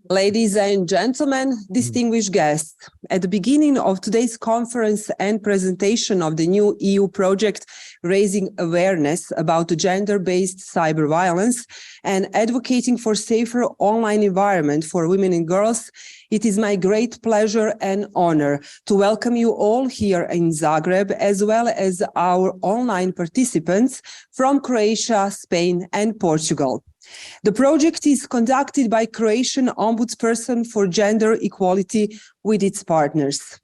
Ladies and gentlemen, distinguished guests, at the beginning of today's conference and presentation of the new EU project raising awareness about gender-based cyber violence and advocating for safer online environment for women and girls, it is my great pleasure and honor to welcome you all here in Zagreb, as well as our online participants from Croatia, Spain, and Portugal. The project is conducted by Croatian Ombudsperson for Gender Equality with its partners.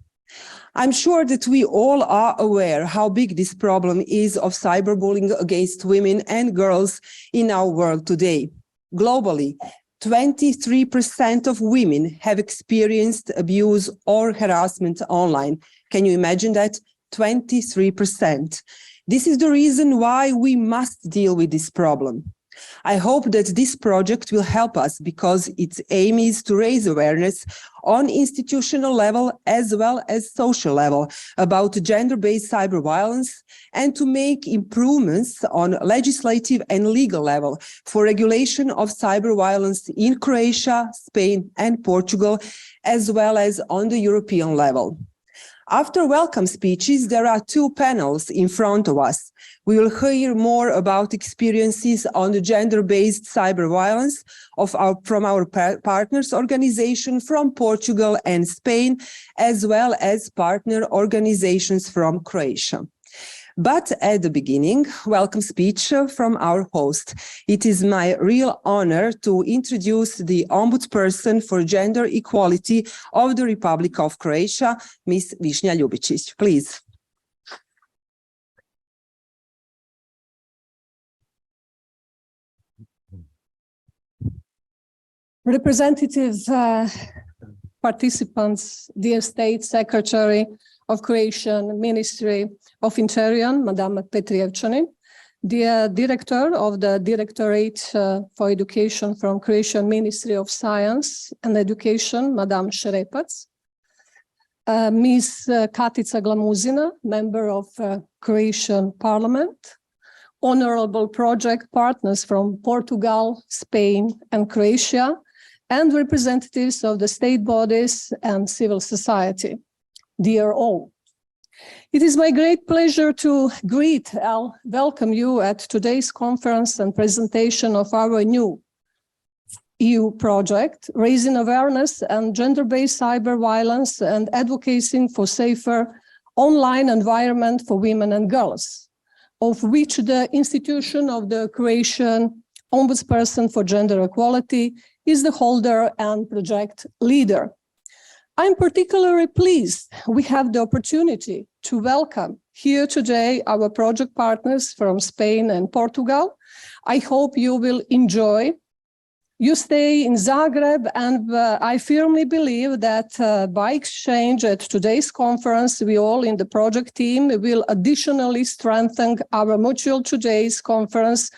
I'm sure that we all are aware how big this problem is of cyberbullying against women and girls in our world today. Globally, 23% of women have experienced abuse or harassment online. Can you imagine that? 23%. This is the reason why we must deal with this problem. I hope that this project will help us because its aim is to raise awareness on institutional level as well as social level about gender-based cyber violence and to make improvements on legislative and legal level for regulation of cyber violence in Croatia, Spain, and Portugal, as well as on the European level. After welcome speeches, there are two panels in front of us. We will hear more about experiences on the gender-based cyber violence from our partners organization from Portugal and Spain, as well as partner organizations from Croatia. But at the beginning, welcome speech from our host. It is my real honor to introduce the Ombudsperson for Gender Equality of the Republic of Croatia, Ms. Višnja Ljubičić. Please. Representative participants, dear State Secretary of Croatian Ministry of Interior, Madame Petrijevčanin, dear Director of the Directorate for Education from Croatian Ministry of Science and Education, Madame Šerepac, Ms. Katica Glamuzina, Member of Croatian Parliament, honorable project partners from Portugal, Spain, and Croatia, and representatives of the state bodies and civil society. Dear all, it is my great pleasure to greet and welcome you at today's conference and presentation of our new EU project, raising awareness on gender-based cyber violence and advocating for safer online environment for women and girls, of which the institution of the Croatian Ombudsperson for Gender Equality is the holder and project leader. I'm particularly pleased we have the opportunity to welcome here today our project partners from Spain and Portugal. I hope you will enjoy your stay in Zagreb, and I firmly believe that by exchange at today's conference, we all in the project team will additionally strengthen our mutual today's conference.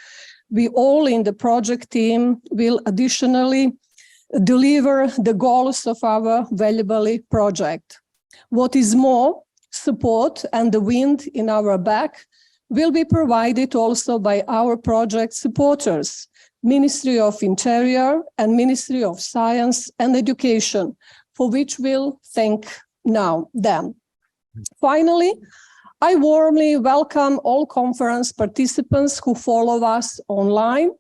We all in the project team will additionally deliver the goals of our valuable project. What is more, support and the wind in our back will be provided also by our project supporters, Ministry of Interior and Ministry of Science and Education, for which we'll thank now them. Finally, I warmly welcome all conference participants who follow us online,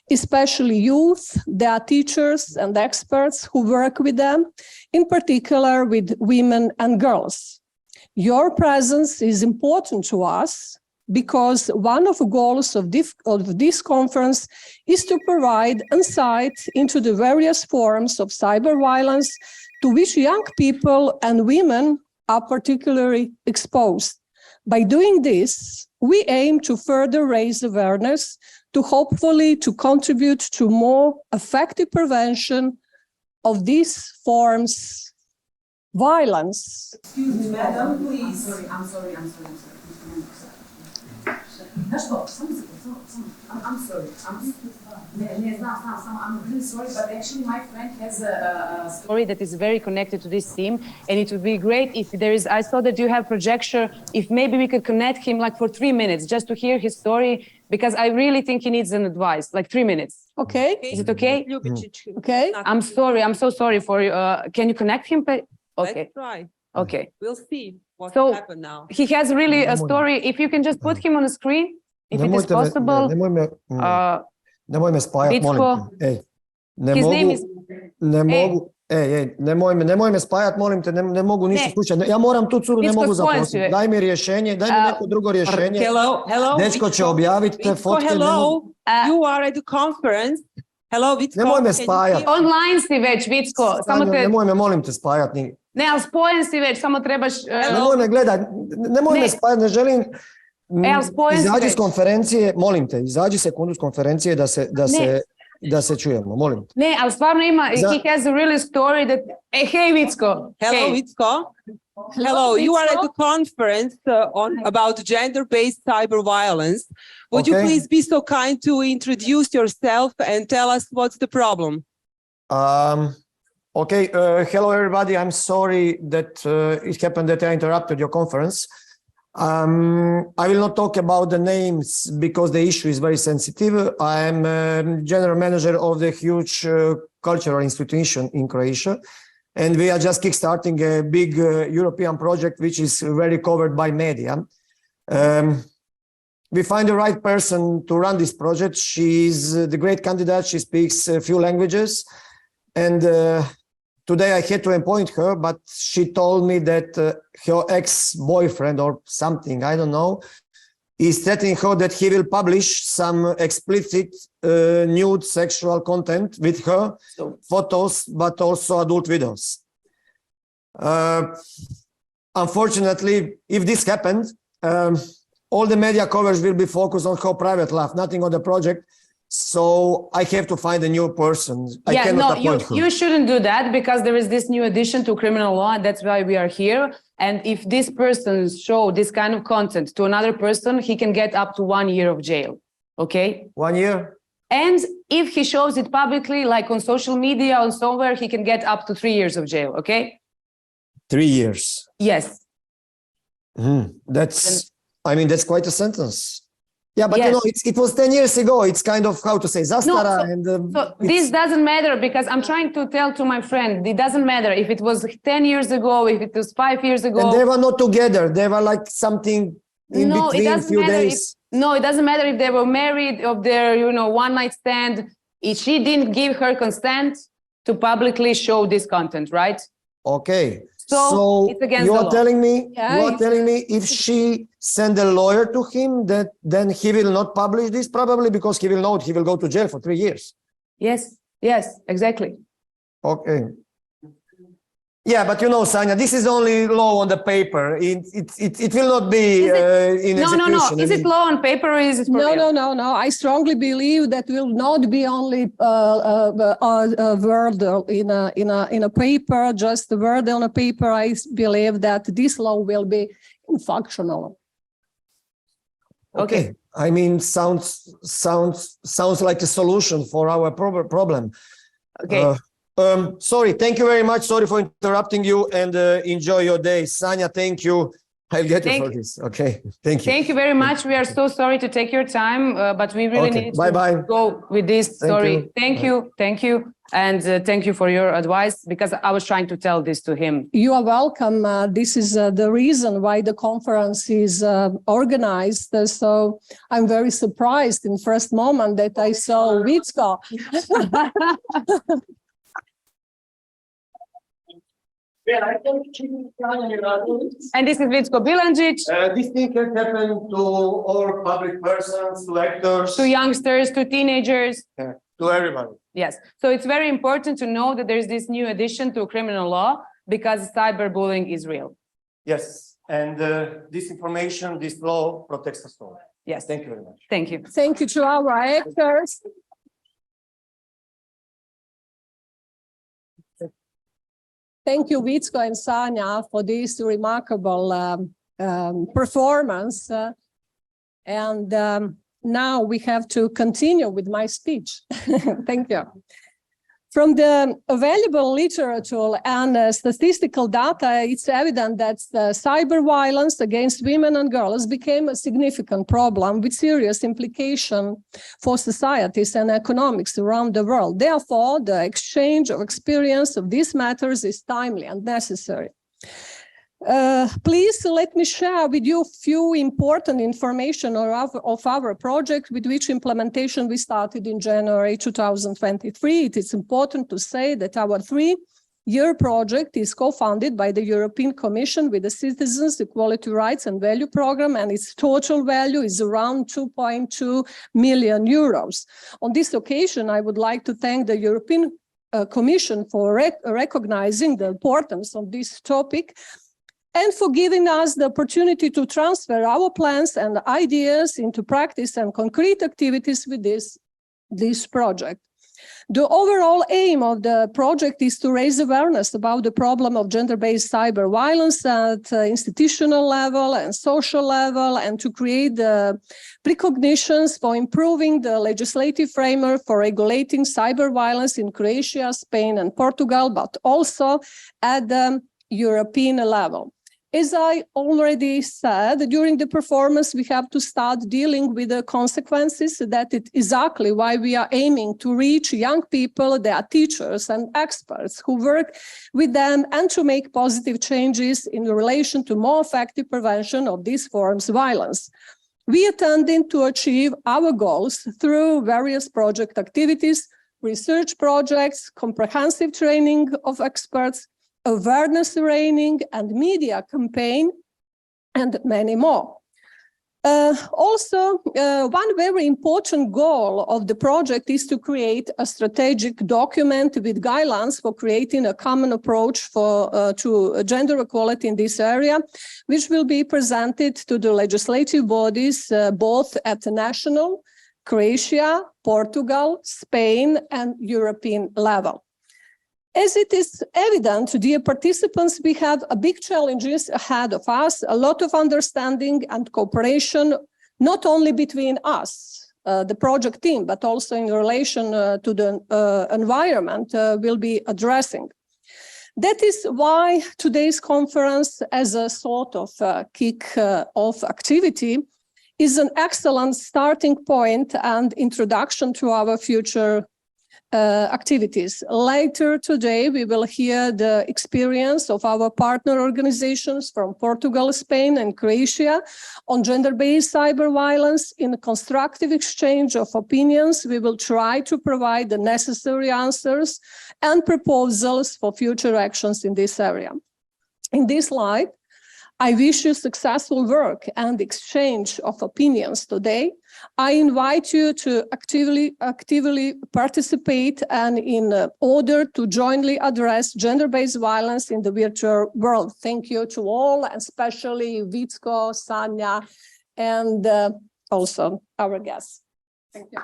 especially youth, their teachers and experts who work with them, in particular with women and girls. Your presence is important to us because one of the goals of this conference is to provide insight into the various forms of cyber violence to which young people and women are particularly exposed. By doing this, we aim to further raise awareness to hopefully to contribute to more effective prevention of these forms of violence. Excuse me, madam, please. I'm sorry. I'm sorry. I'm really sorry, but actually my friend has a story that is very connected to this theme, and it would be great if there is, I saw that you have projector, if maybe we could connect him like for 3 minutes just to hear his story, because I really think he needs an advice, like 3 minutes. Okay. Is it okay? Okay. I'm sorry. I'm so sorry for you. Can you connect him? Okay. Let's try. Okay. We'll see what So happens now. he has really a story. If you can just put him on the screen, if it is possible. Nemoj me spajat, molim te. Ej, His name is... ne mogu, nemoj me spajat, molim te, ne mogu ništa slučati. Ja moram tu curu, ne mogu zaposliti. Daj mi rješenje, daj mi neko drugo rješenje. Hello. Dečko će objaviti te fotke. Hello, you are at the conference. Hello, Vicko. Nemoj me spajat. Online si već, Vicko. Nemoj me, molim te, spajat. Ne, ali spojen si već, samo trebaš... Nemoj me gledat, nemoj me spajat, ne želim... Izađi s konferencije, molim te, izađi sekundu s konferencije da se čujemo, molim te. Ne, ali stvarno ima, he has a really story that... Hey, Vicko. Hello, Vicko. Hello, you are at the conference about gender-based cyber violence. Would you please be so kind to introduce yourself and tell us what's the problem? Okay, hello everybody. I'm sorry that it happened that I interrupted your conference. I will not talk about the names because the issue is very sensitive. I am general manager of the huge cultural institution in Croatia, and we are just kickstarting a big European project which is very covered by media. We find the right person to run this project. She's the great candidate. She speaks a few languages, and today I had to appoint her, but she told me that her ex-boyfriend or something, I don't know, is threatening her that he will publish some explicit nude sexual content with her, photos, but also adult videos. Unfortunately, if this happened, all the media coverage will be focused on her private life, nothing on the project. So I have to find a new person. You shouldn't do that because there is this new addition to criminal law, and that's why we are here. And if this person show this kind of content to another person, he can get up to 1 year of jail. Okay? 1 year? And if he shows it publicly, like on social media or somewhere, he can get up to 3 years of jail. Okay? 3 years? Yes. That's quite a sentence. Yeah, but you know, it was 10 years ago. It's kind of, how to say, zastara. So this doesn't matter because I'm trying to tell to my friend, it doesn't matter if it was 10 years ago, if it was 5 years ago. And they were not together. They were like something in between a few days. It doesn't matter if they were married, of their, one night stand. If she didn't give her consent to publicly show this content, right? Okay. So it's against the law. You are telling me if she send a lawyer to him, that then he will not publish this, probably because he will know he will go to jail for 3 years. Yes, exactly. Okay. Yeah, but Sanya, this is only law on the paper. It will not be in execution. No. Is it law on paper or is it for real? No. I strongly believe that will not be only a word in a paper, just a word on a paper. I believe that this law will be functional. Okay. I mean, sounds like a solution for our problem. Okay. Sorry, thank you very much. Sorry for interrupting you, and enjoy your day. Sanya, thank you. I'll get you for this. Okay, thank you. Thank you very much. We are so sorry to take your time, but we really need to go with this story. Thank you. And thank you for your advice, because I was trying to tell this to him. You are welcome. This is the reason why the conference is organized. So I'm very surprised in first moment that I saw Vicko. And this is Vicko Bilanjic. This thing can happen to all public persons, to actors, to youngsters, to teenagers, to everybody. Yes. So it's very important to know that there's this new addition to criminal law because cyberbullying is real. Yes. And this information, this law protects us all. Yes. Thank you very much. Thank you. Thank you to our actors. Thank you, Vicko and Sanya, for this remarkable performance. Now we have to continue with my speech. Thank you. From the available literature and statistical data, it's evident that cyber violence against women and girls became a significant problem with serious implications for societies and economics around the world. Therefore, the exchange of experience of these matters is timely and necessary. Please let me share with you a few important information of our project, with which implementation we started in January 2023. It is important to say that our 3-year project is co-funded by the European Commission with the Citizens, Equality, Rights and Value Program, and its total value is around 2.2 million euros. On this occasion, I would like to thank the European Commission for recognizing the importance of this topic and for giving us the opportunity to transfer our plans and ideas into practice and concrete activities with this project. The overall aim of the project is to raise awareness about the problem of gender-based cyber violence at institutional level and social level, and to create the preconditions for improving the legislative framework for regulating cyber violence in Croatia, Spain, and Portugal, but also at the European level. As I already said, during the performance, we have to start dealing with the consequences. That is exactly why we are aiming to reach young people, their teachers and experts who work with them, and to make positive changes in relation to more effective prevention of these forms of violence. We intend to achieve our goals through various project activities, research projects, comprehensive training of experts, awareness training and media campaign, and many more. One very important goal of the project is to create a strategic document with guidelines for creating a common approach to gender equality in this area, which will be presented to the legislative bodies both at the national, Croatia, Portugal, Spain, and European level. As it is evident, dear participants, we have a big challenges ahead of us, a lot of understanding and cooperation, not only between us, the project team, but also in relation to the environment will be addressing. That is why today's conference, as a sort of kick-off activity, is an excellent starting point and introduction to our future activities. Later today, we will hear the experience of our partner organizations from Portugal, Spain, and Croatia on gender-based cyber violence. In a constructive exchange of opinions, we will try to provide the necessary answers and proposals for future actions in this area. In this light, I wish you successful work and exchange of opinions today. I invite you to actively participate and in order to jointly address gender-based violence in the virtual world. Thank you to all, and especially Vicko, Sanja, and also our guests. Thank you.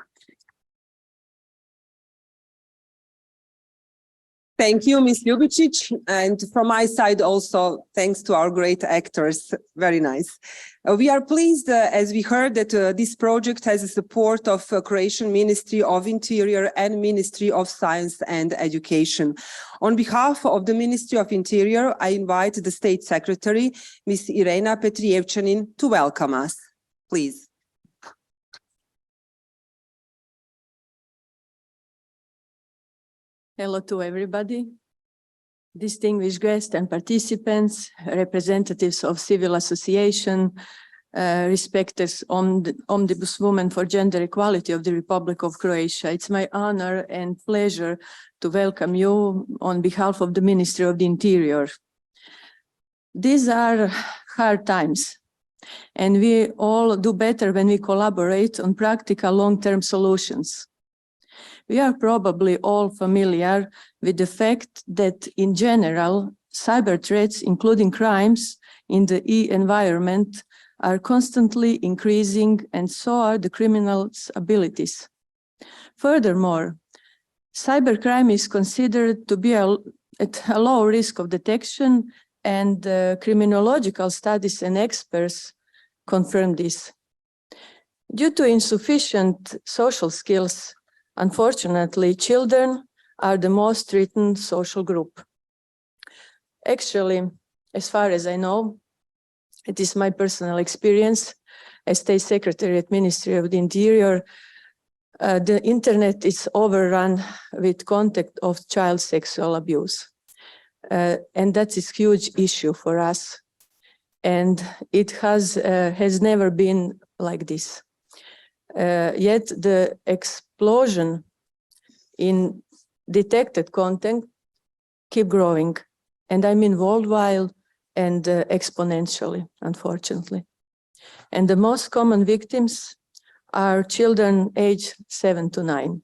Thank you, Ms. Ljubicic. And from my side also, thanks to our great actors. Very nice. We are pleased, as we heard, that this project has the support of Croatian Ministry of Interior and Ministry of Science and Education. On behalf of the Ministry of Interior, I invite the State Secretary, Ms. Irena Petrijevčanin, to welcome us. Please. Hello to everybody, distinguished guests and participants, representatives of civil association, respected Ombudswoman for Gender Equality of the Republic of Croatia. It's my honor and pleasure to welcome you on behalf of the Ministry of the Interior. These are hard times, and we all do better when we collaborate on practical long-term solutions. We are probably all familiar with the fact that, in general, cyber threats, including crimes in the e-environment, are constantly increasing, and so are the criminals' abilities. Furthermore, cybercrime is considered to be at a low risk of detection, and criminological studies and experts confirm this. Due to insufficient social skills, unfortunately, children are the most threatened social group. Actually, as far as I know, it is my personal experience as State Secretary at Ministry of the Interior. The internet is overrun with content of child sexual abuse. And that is a huge issue for us. And it has never been like this. Yet the explosion in detected content keep growing. And I mean worldwide and exponentially, unfortunately. And the most common victims are children aged 7 to 9.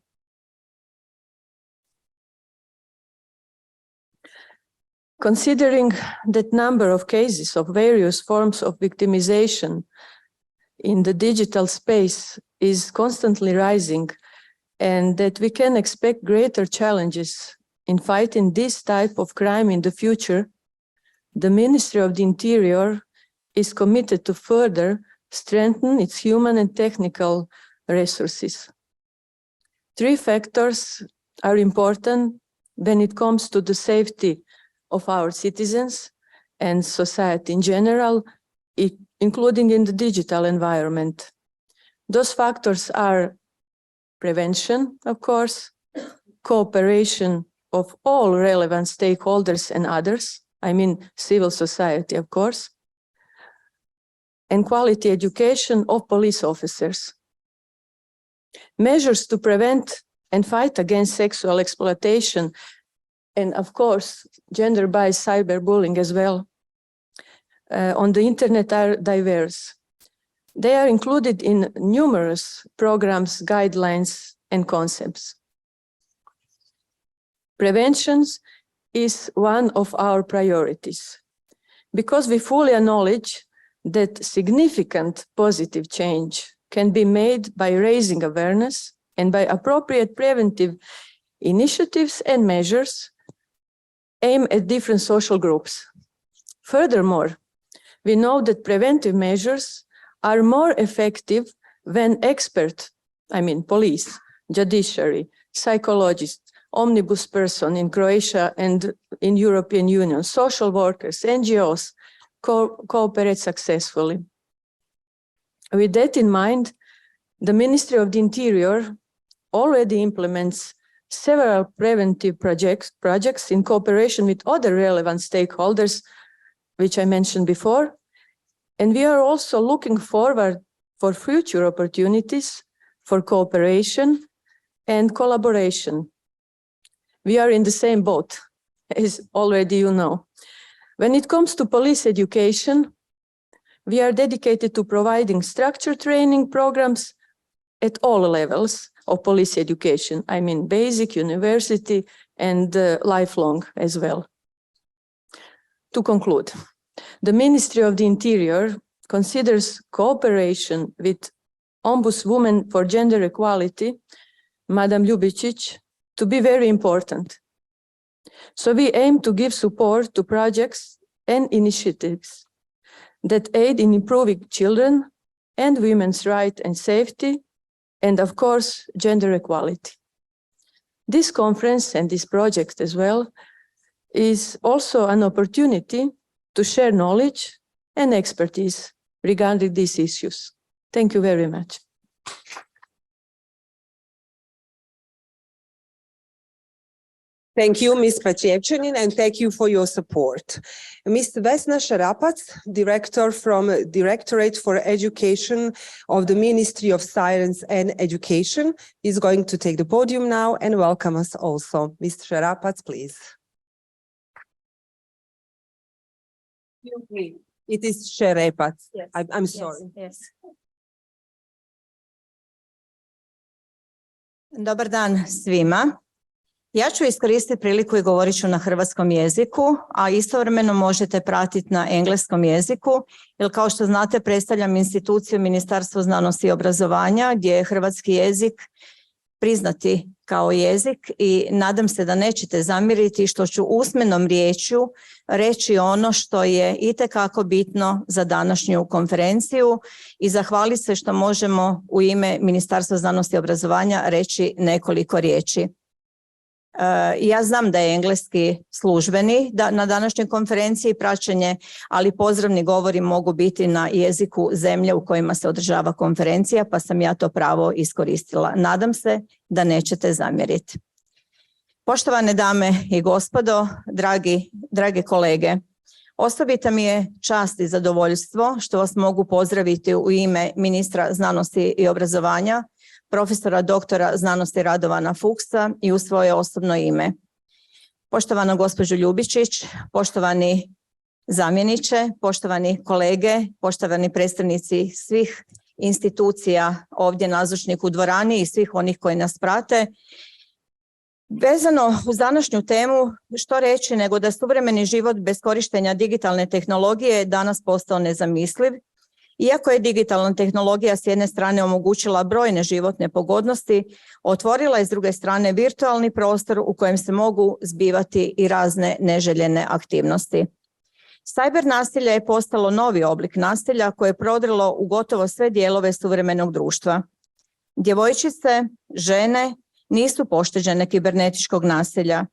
Considering that number of cases of various forms of victimization in the digital space is constantly rising, and that we can expect greater challenges in fighting this type of crime in the future, the Ministry of the Interior is committed to further strengthen its human and technical resources. 3 factors are important when it comes to the safety of our citizens and society in general, including in the digital environment. Those factors are prevention, of course, cooperation of all relevant stakeholders and others, I mean civil society, of course, and quality education of police officers. Measures to prevent and fight against sexual exploitation and, of course, gender-based cyberbullying as well on the internet are diverse. They are included in numerous programs, guidelines, and concepts. Prevention is one of our priorities because we fully acknowledge that significant positive change can be made by raising awareness and by appropriate preventive initiatives and measures aimed at different social groups. Furthermore, we know that preventive measures are more effective when experts, I mean police, judiciary, psychologists, omnibus person in Croatia and in European Union, social workers, NGOs, cooperate successfully. With that in mind, the Ministry of the Interior already implements several preventive projects in cooperation with other relevant stakeholders, which I mentioned before. And we are also looking forward for future opportunities for cooperation and collaboration. We are in the same boat, as already you know. When it comes to police education, we are dedicated to providing structured training programs at all levels of police education. I mean basic, university, and lifelong as well. To conclude, the Ministry of the Interior considers cooperation with Ombudswoman for Gender Equality, Madam Ljubicic, to be very important. So we aim to give support to projects and initiatives that aid in improving children and women's rights and safety, and of course, gender equality. This conference and this project as well is also an opportunity to share knowledge and expertise regarding these issues. Thank you very much. Thank you, Ms. Prijevčanin, and thank you for your support. Ms. Vesna Šarapac, Director from Directorate for Education of the Ministry of Science and Education, is going to take the podium now and welcome us also. Ms. Šarapac, please. It is Šerepac. Yes. I'm sorry. Yes. Dobar dan svima. Ja ću iskoristiti priliku i govorit ću na hrvatskom jeziku, a istovremeno možete pratiti na engleskom jeziku, jer kao što znate predstavljam instituciju Ministarstva znanosti i obrazovanja gdje je hrvatski jezik priznati kao jezik i nadam se da nećete zamjeriti što ću usmenom riječju reći ono što je itekako bitno za današnju konferenciju i zahvaliti se što možemo u ime Ministarstva znanosti i obrazovanja reći nekoliko riječi. Ja znam da je engleski službeni na današnjoj konferenciji praćenje, ali pozdravni govori mogu biti na jeziku zemlje u kojima se održava konferencija, pa sam ja to pravo iskoristila. Nadam se da nećete zamjeriti. Poštovane dame i gospodo, dragi kolege, osobita mi je čast i zadovoljstvo što vas mogu pozdraviti u ime ministra znanosti i obrazovanja, profesora doktora znanosti Radovana Fuchsa i u svoje osobno ime. Poštovana gospođo Ljubičić, poštovani zamjeniče, poštovani kolege, poštovani predstavnici svih institucija ovdje nazočnih u dvorani i svih onih koji nas prate. Vezano uz današnju temu, što reći nego da suvremeni život bez korištenja digitalne tehnologije je danas postao nezamisliv. Iako je digitalna tehnologija s jedne strane omogućila brojne životne pogodnosti, otvorila je s druge strane virtualni prostor u kojem se mogu zbivati i razne neželjene aktivnosti. Cyber nasilje je postalo novi oblik nasilja koje je prodrlo u gotovo sve dijelove suvremenog društva. Djevojčice, žene nisu pošteđene kibernetičkog nasilja.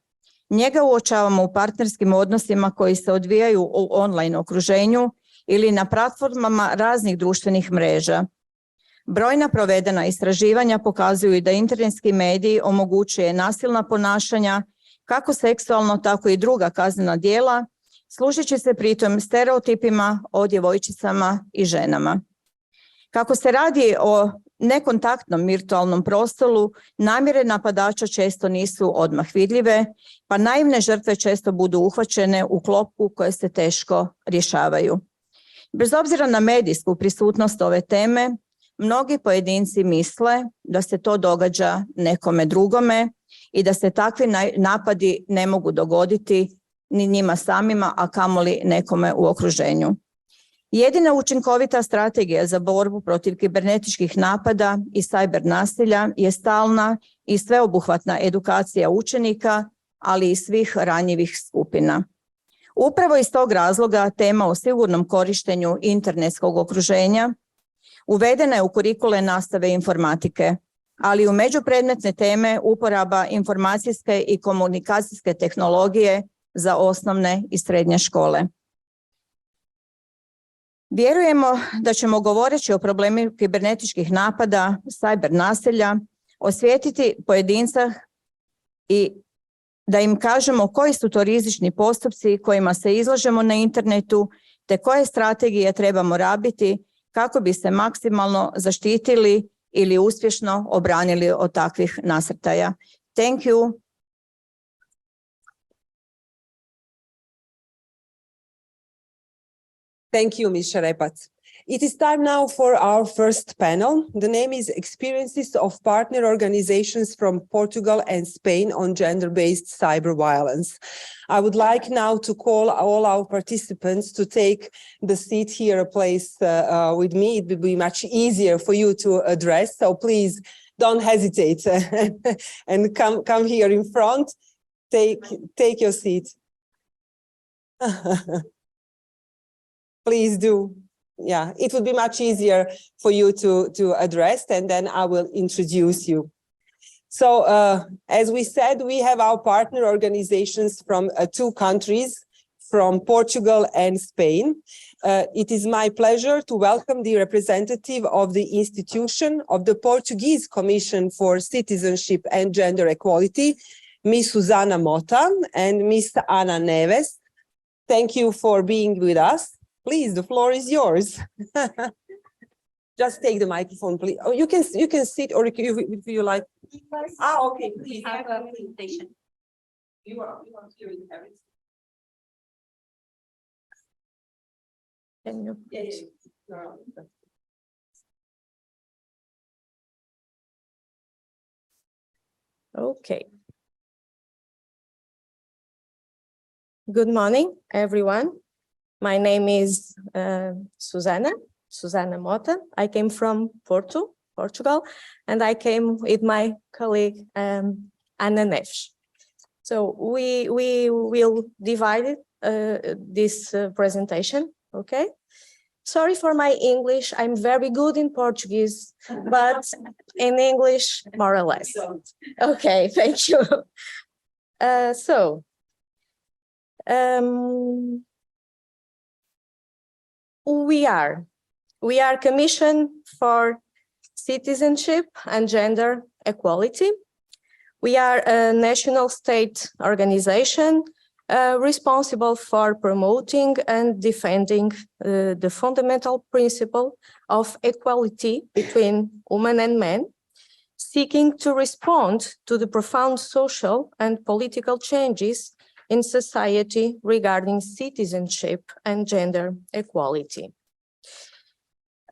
Njega uočavamo u partnerskim odnosima koji se odvijaju u online okruženju ili na platformama raznih društvenih mreža. Brojna provedena istraživanja pokazuju da internetski mediji omogućuje nasilna ponašanja, kako seksualno, tako i druga kaznena djela, služeći se pritom stereotipima o djevojčicama i ženama. Kako se radi o nekontaktnom virtualnom prostoru, namjere napadača često nisu odmah vidljive, pa naivne žrtve često budu uhvaćene u klopku koje se teško rješavaju. Bez obzira na medijsku prisutnost ove teme, mnogi pojedinci misle da se to događa nekome drugome i da se takvi napadi ne mogu dogoditi ni njima samima, a kamoli nekome u okruženju. Jedina učinkovita strategija za borbu protiv kibernetičkih napada i cyber nasilja je stalna i sveobuhvatna edukacija učenika, ali i svih ranjivih skupina. Upravo iz tog razloga tema o sigurnom korištenju internetskog okruženja uvedena je u kurikule nastave informatike, ali u međupredmetne teme uporaba informacijske i komunikacijske tehnologije za osnovne i srednje škole. Vjerujemo da ćemo govoreći o problemu kibernetičkih napada, cyber nasilja, osvijetiti pojedinca i da im kažemo koji su to rizični postupci kojima se izlažemo na internetu, te koje strategije trebamo rabiti kako bi se maksimalno zaštitili ili uspješno obranili od takvih nasrtaja. Thank you. Thank you, Ms. Šerepac. It is time now for our first panel. The name is Experiences of Partner Organizations from Portugal and Spain on Gender-Based Cyber Violence. I would like now to call all our participants to take the seat here, a place with me. It will be much easier for you to address, so please don't hesitate and come here in front. Take your seat. Please do. Yeah, it would be much easier for you to address, and then I will introduce you. So, as we said, we have our partner organizations from two countries, from Portugal and Spain. It is my pleasure to welcome the representative of the institution of the Portuguese Commission for Citizenship and Gender Equality, Ms. Susana Mota and Ms. Ana Neves. Thank you for being with us. Please, the floor is yours. Just take the microphone, please. Oh, you can sit, or if you like. Ah, okay. Please have a presentation. You are hearing everything. Can you? Yeah. Okay. Good morning, everyone. My name is Susana Mota. I came from Portugal, and I came with my colleague Ana Neves. So we will divide this presentation, okay? Sorry for my English. I'm very good in Portuguese, but in English, more or less. Okay, thank you. We are Commission for Citizenship and Gender Equality. We are a national state organization responsible for promoting and defending the fundamental principle of equality between women and men, seeking to respond to the profound social and political changes in society regarding citizenship and gender equality.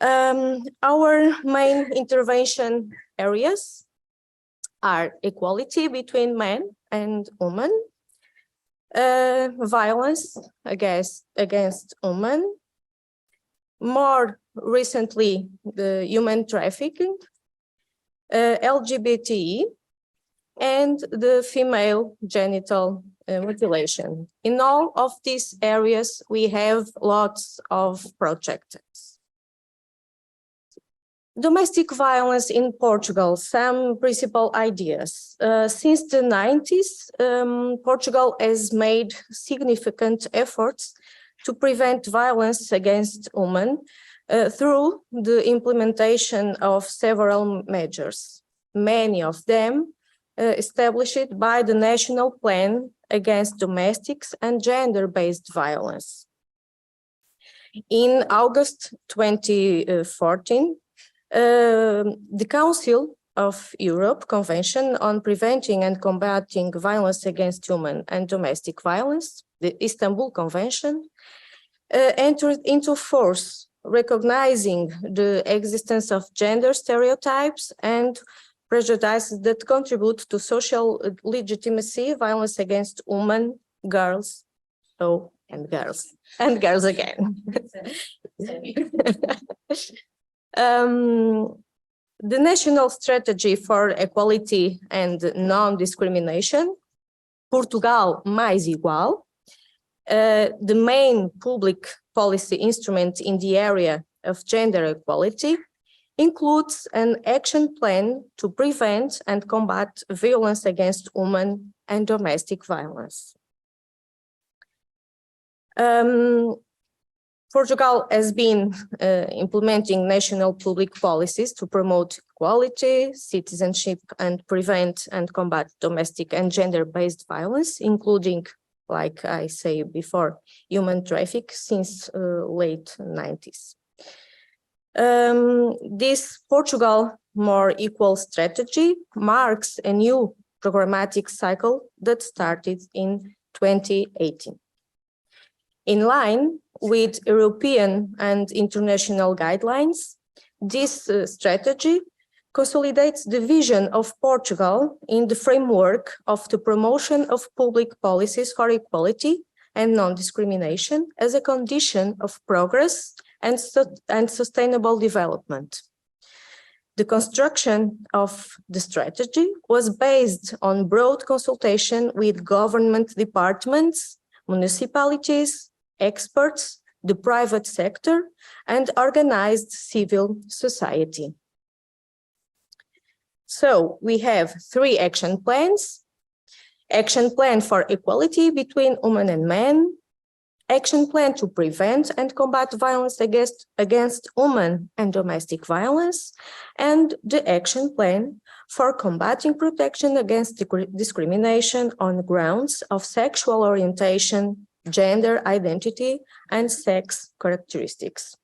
Our main intervention areas are equality between men and women, violence against women, more recently the human trafficking, LGBTE, and the female genital mutilation. In all of these areas, we have lots of projects. Domestic violence in Portugal, some principal ideas. Since the 90s, Portugal has made significant efforts to prevent violence against women through the implementation of several measures, many of them established by the National Plan Against Domestic and Gender-Based Violence. In August 2014, the Council of Europe Convention on Preventing and Combating Violence Against Women and Domestic Violence, the Istanbul Convention, entered into force, recognizing the existence of gender stereotypes and prejudices that contribute to social legitimacy, violence against women, girls, and girls again. The National Strategy for Equality and Non-Discrimination, Portugal Mais Igual, the main public policy instrument in the area of gender equality, includes an action plan to prevent and combat violence against women and domestic violence. Portugal has been implementing national public policies to promote equality, citizenship, and prevent and combat domestic and gender-based violence, including, like I said before, human trafficking since late 90s. This Portugal More Equal strategy marks a new programmatic cycle that started in 2018. In line with European and international guidelines, this strategy consolidates the vision of Portugal in the framework of the promotion of public policies for equality and non-discrimination as a condition of progress and sustainable development. The construction of the strategy was based on broad consultation with government departments, municipalities, experts, the private sector, and organized civil society. So we have 3 action plans: action plan for equality between women and men, action plan to prevent and combat violence against women and domestic violence, and the action plan for combating protection against discrimination on grounds of sexual orientation, gender identity, and sex characteristics.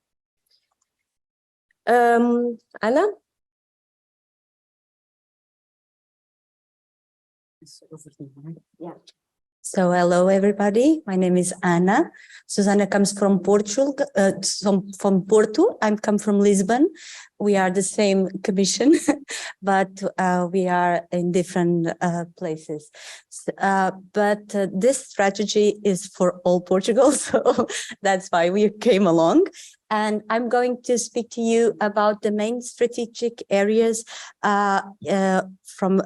Anna? Yeah. So hello, everybody. My name is Ana. Susana comes from Portugal, from Porto. I come from Lisbon. We are the same commission, but we are in different places. But this strategy is for all Portugal, so that's why we came along. And I'm going to speak to you about the main strategic areas from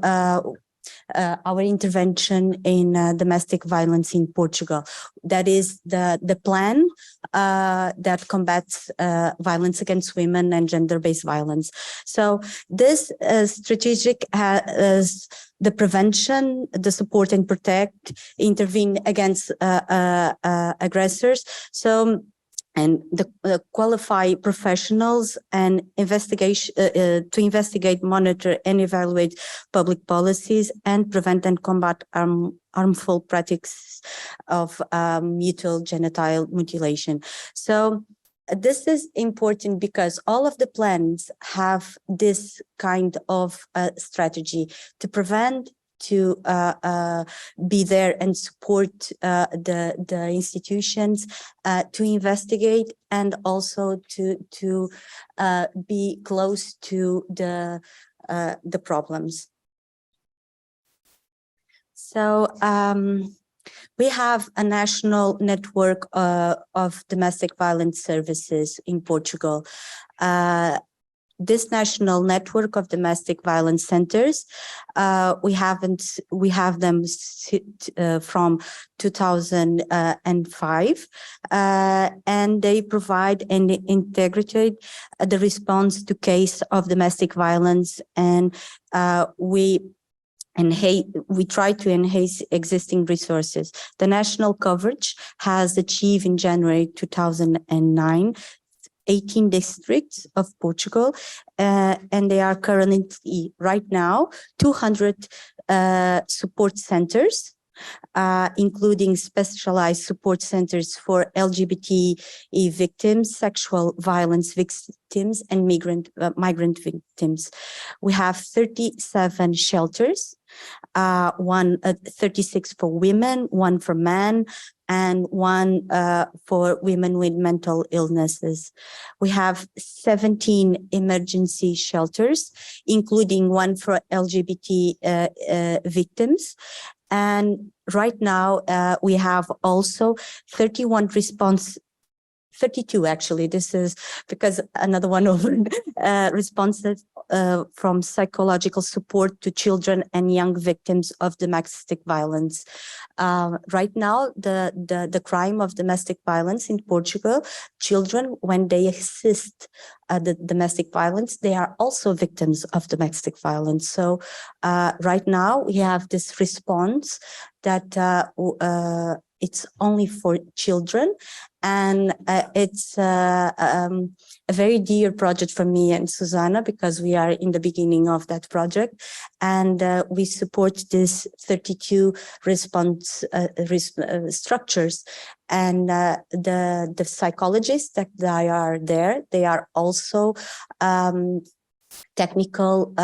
our intervention in domestic violence in Portugal. That is the plan that combats violence against women and gender-based violence. So this strategic has the prevention, the support and protect, intervene against aggressors. So, and the qualify professionals and investigation to investigate, monitor, and evaluate public policies and prevent and combat harmful practices of mutual genital mutilation. So this is important because all of the plans have this kind of strategy to prevent, to be there and support the institutions, to investigate, and also to be close to the problems. So we have a national network of domestic violence services in Portugal. This national network of domestic violence centers, we have them from 2005, and they provide and integrate the response to case of domestic violence, and we try to enhance existing resources. The national coverage has achieved in January 2009 18 districts of Portugal, and they are currently right now 200 support centers, including specialized support centers for LGBT victims, sexual violence victims, and migrant victims. We have 37 shelters, 36 for women, 1 for men, and 1 for women with mental illnesses. We have 17 emergency shelters, including 1 for LGBT victims. And right now, we have also 32 actually, this is because another one over responses from psychological support to children and young victims of domestic violence. Right now, the crime of domestic violence in Portugal, children, when they assist the domestic violence, they are also victims of domestic violence. So right now we have this response that it's only for children, and it's a very dear project for me and Susanna, because we are in the beginning of that project, and we support this 32 response structures. And the psychologists that they are there, they are also technical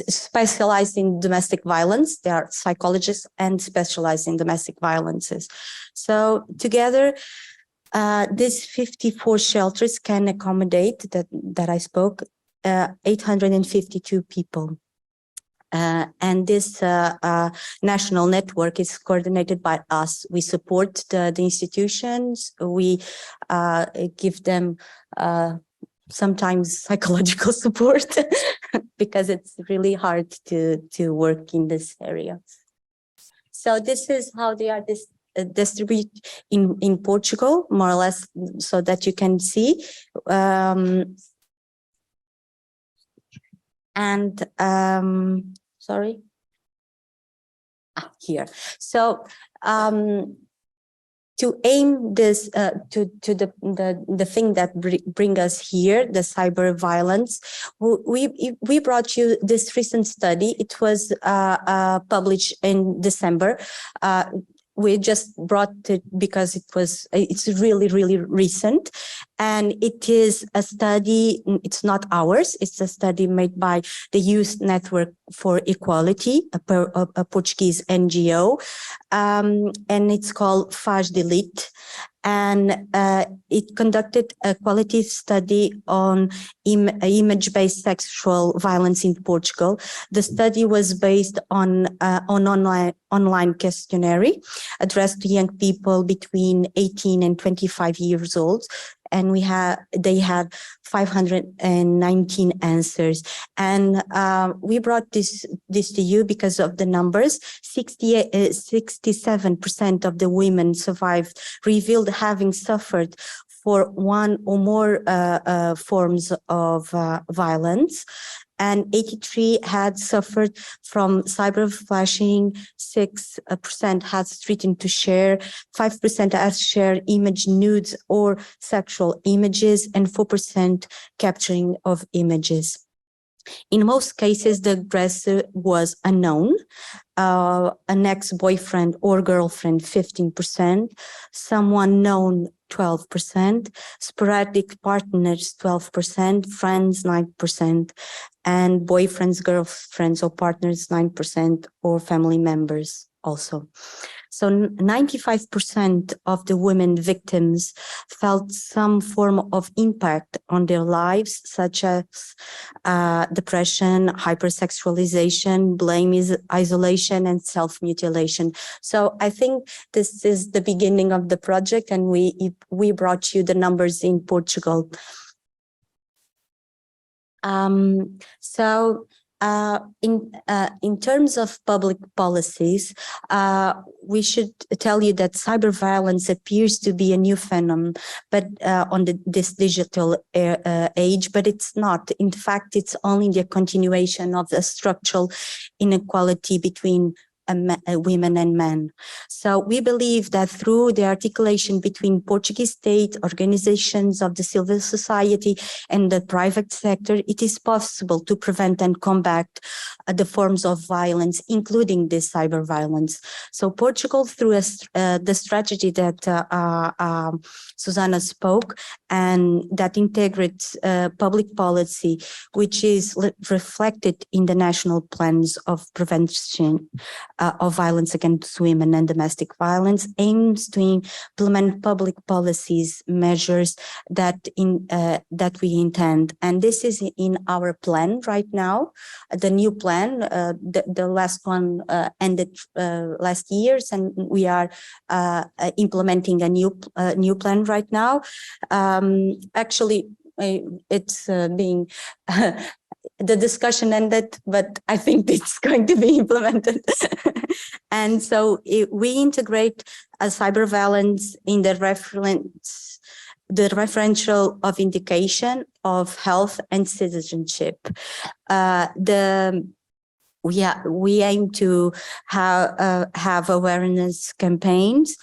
specialized in domestic violence. They are psychologists and specialized in domestic violences. So together, these 54 shelters can accommodate that I spoke 852 people. And this national network is coordinated by us. We support the institutions. We give them sometimes psychological support because it's really hard to work in this area. So this is how they are distributed in Portugal, more or less, so that you can see. Sorry. Here. So to aim this to the thing that bring us here, the cyber violence, we brought you this recent study. It was published in December. We just brought it because it's really recent, and it is a study. It's not ours. It's a study made by the Youth Network for Equality, a Portuguese NGO, and it's called Faz Delete. And it conducted a qualitative study on image-based sexual violence in Portugal. The study was based on online questionnaire addressed to young people between 18 and 25 years old. and they have 519 answers. And we brought this to you because of the numbers. 67% of the women survived revealed having suffered for one or more forms of violence, and 83 had suffered from cyberflashing, 6% has threatened to share, 5% has shared image nudes or sexual images, and 4% capturing of images. In most cases, the aggressor was unknown, an ex-boyfriend or girlfriend, 15%, someone known, 12%, sporadic partners, 12%, friends, 9%, and boyfriends, girlfriends, or partners, 9%, or family members also. So 95% of the women victims felt some form of impact on their lives, such as depression, hypersexualization, blame, isolation, and self-mutilation. So I think this is the beginning of the project, and we brought you the numbers in Portugal. In terms of public policies, we should tell you that cyber violence appears to be a new phenomenon, but on this digital age, but it's not. In fact, it's only the continuation of the structural inequality between women and men. So we believe that through the articulation between Portuguese state, organizations of the civil society, and the private sector, it is possible to prevent and combat the forms of violence, including this cyber violence. So Portugal, through the strategy that Susanna spoke, and that integrates public policy, which is reflected in the national plans of prevention of violence against women and domestic violence, aims to implement public policies, measures that we intend. And this is in our plan right now, the new plan. The last one ended last year, and we are implementing a new plan right now. Actually, it's being the discussion ended, but I think it's going to be implemented. And so we integrate cyber violence in the referential of indication of health and citizenship. We aim to have awareness campaigns,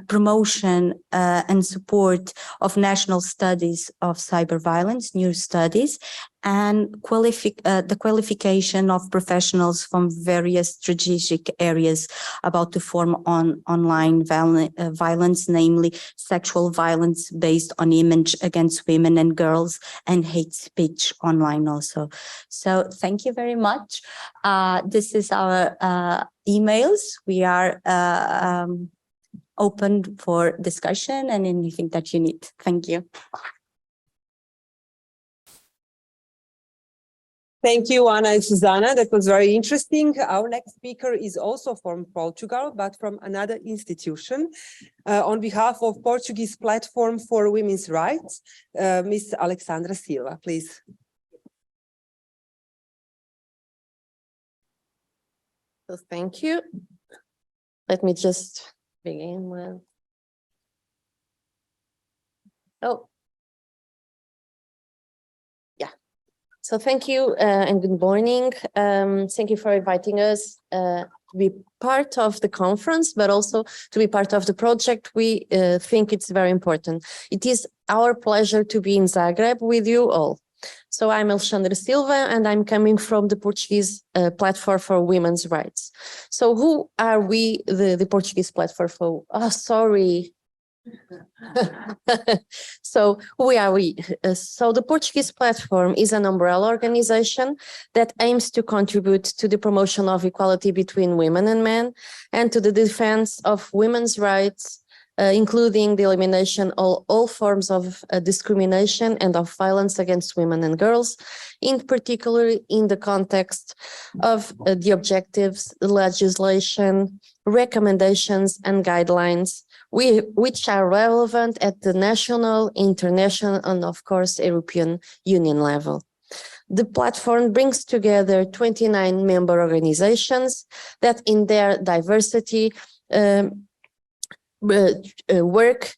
promotion and support of national studies of cyber violence, new studies, and the qualification of professionals from various strategic areas about to form online violence, namely sexual violence based on image against women and girls, and hate speech online also. So thank you very much. This is our emails. We are open for discussion and anything that you need. Thank you. Thank you, Ana and Susana. That was very interesting. Our next speaker is also from Portugal, but from another institution. On behalf of Portuguese Platform for Women's Rights, Ms. Alexandra Silva, please. So thank you. Let me just begin with. Oh. So thank you and good morning. Thank you for inviting us to be part of the conference, but also to be part of the project. We think it's very important. It is our pleasure to be in Zagreb with you all. So I'm Alexandra Silva, and I'm coming from the Portuguese Platform for Women's Rights. So who are we, the Portuguese Platform for? Oh, sorry. So who are we? So the Portuguese Platform is an umbrella organization that aims to contribute to the promotion of equality between women and men and to the defense of women's rights, including the elimination of all forms of discrimination and of violence against women and girls, in particular in the context of the objectives, legislation, recommendations and guidelines which are relevant at the national, international, and of course, European Union level. The platform brings together 29 member organizations that in their diversity work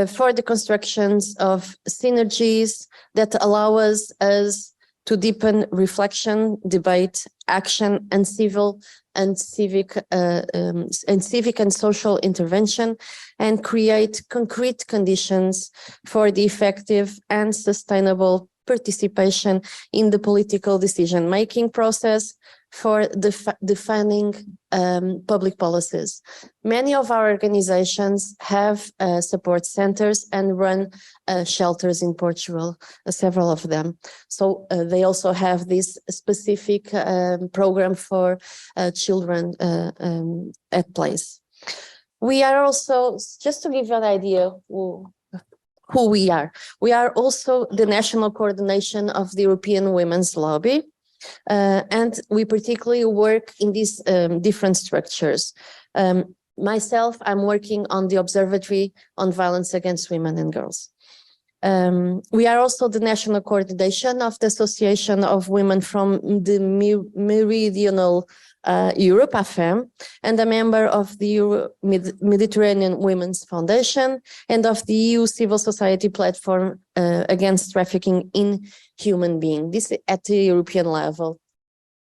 for the constructions of synergies that allow us to deepen reflection, debate, action, and civic and social intervention, and create concrete conditions for the effective and sustainable participation in the political decision-making process for defining public policies. Many of our organizations have support centers and run shelters in Portugal, several of them. So they also have this specific program for children at place. We are also, just to give you an idea who we are also the national coordination of the European Women's Lobby. And we particularly work in these different structures. Myself, I'm working on the Observatory on Violence Against Women and Girls. We are also the national coordination of the Association of Women from the Meridional Europe, AFEM, and a member of the Mediterranean Women's Foundation and of the EU Civil Society Platform Against Trafficking in Human Beings. This is at the European level.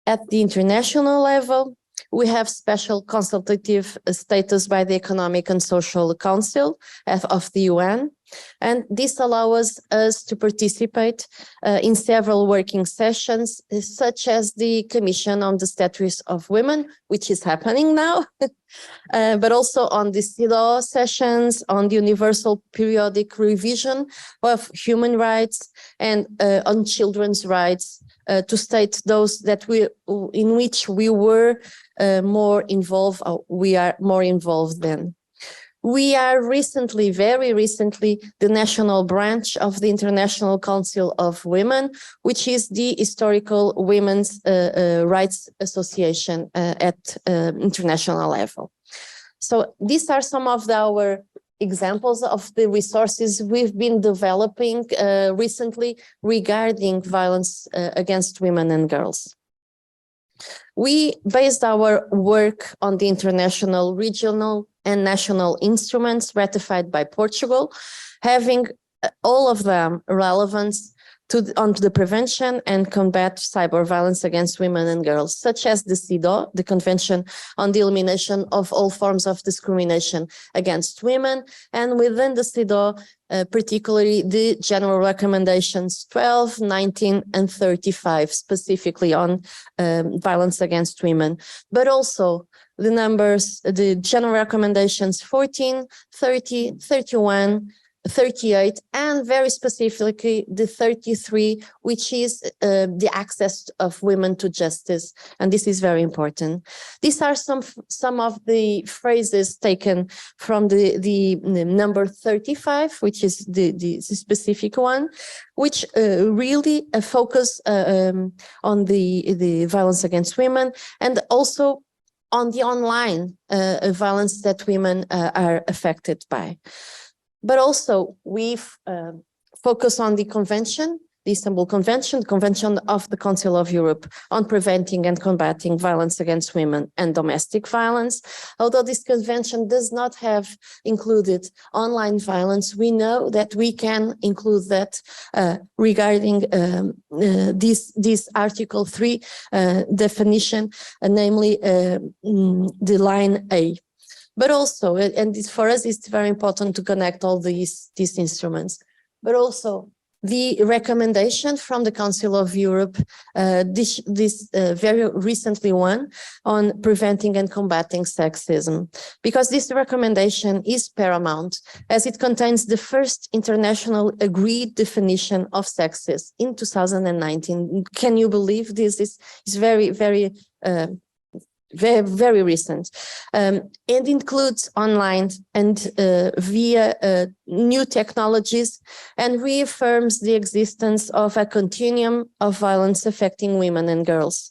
At the international level, we have special consultative status by the Economic and Social Council of the UN, and this allows us to participate in several working sessions, such as the Commission on the Status of Women, which is happening now, but also on the CEDAW sessions, on the Universal Periodic Revision of Human Rights, and on children's rights, to state those that in which we were more involved, or we are more involved than. We are recently, very recently, the national branch of the International Council of Women, which is the historical Women's Rights Association at international level. So these are some of our examples of the resources we've been developing recently regarding violence against women and girls. We based our work on the international, regional, and national instruments ratified by Portugal, having all of them relevance on the prevention and combat cyber violence against women and girls, such as the CEDAW, the Convention on the Elimination of All Forms of Discrimination Against Women, and within the CEDAW, particularly the General Recommendations 12, 19, and 35, specifically on violence against women, but also the numbers, the General Recommendations 14, 30, 31, 38, and very specifically the 33, which is the access of women to justice, and this is very important. These are some of the phrases taken from the number 35, which is the specific one, which really focus on the violence against women, and also on the online violence that women are affected by. But also we've focused on the convention, the Istanbul Convention, the Convention of the Council of Europe on preventing and combating violence against women and domestic violence. Although this convention does not have included online violence, we know that we can include that regarding this Article 3 definition, namely the line A. But also, and for us, it's very important to connect all these instruments, but also the recommendation from the Council of Europe, this very recently one on preventing and combating sexism, because this recommendation is paramount as it contains the first international agreed definition of sexism in 2019. Can you believe this is very, very very, very recent, and includes online and via new technologies, and reaffirms the existence of a continuum of violence affecting women and girls.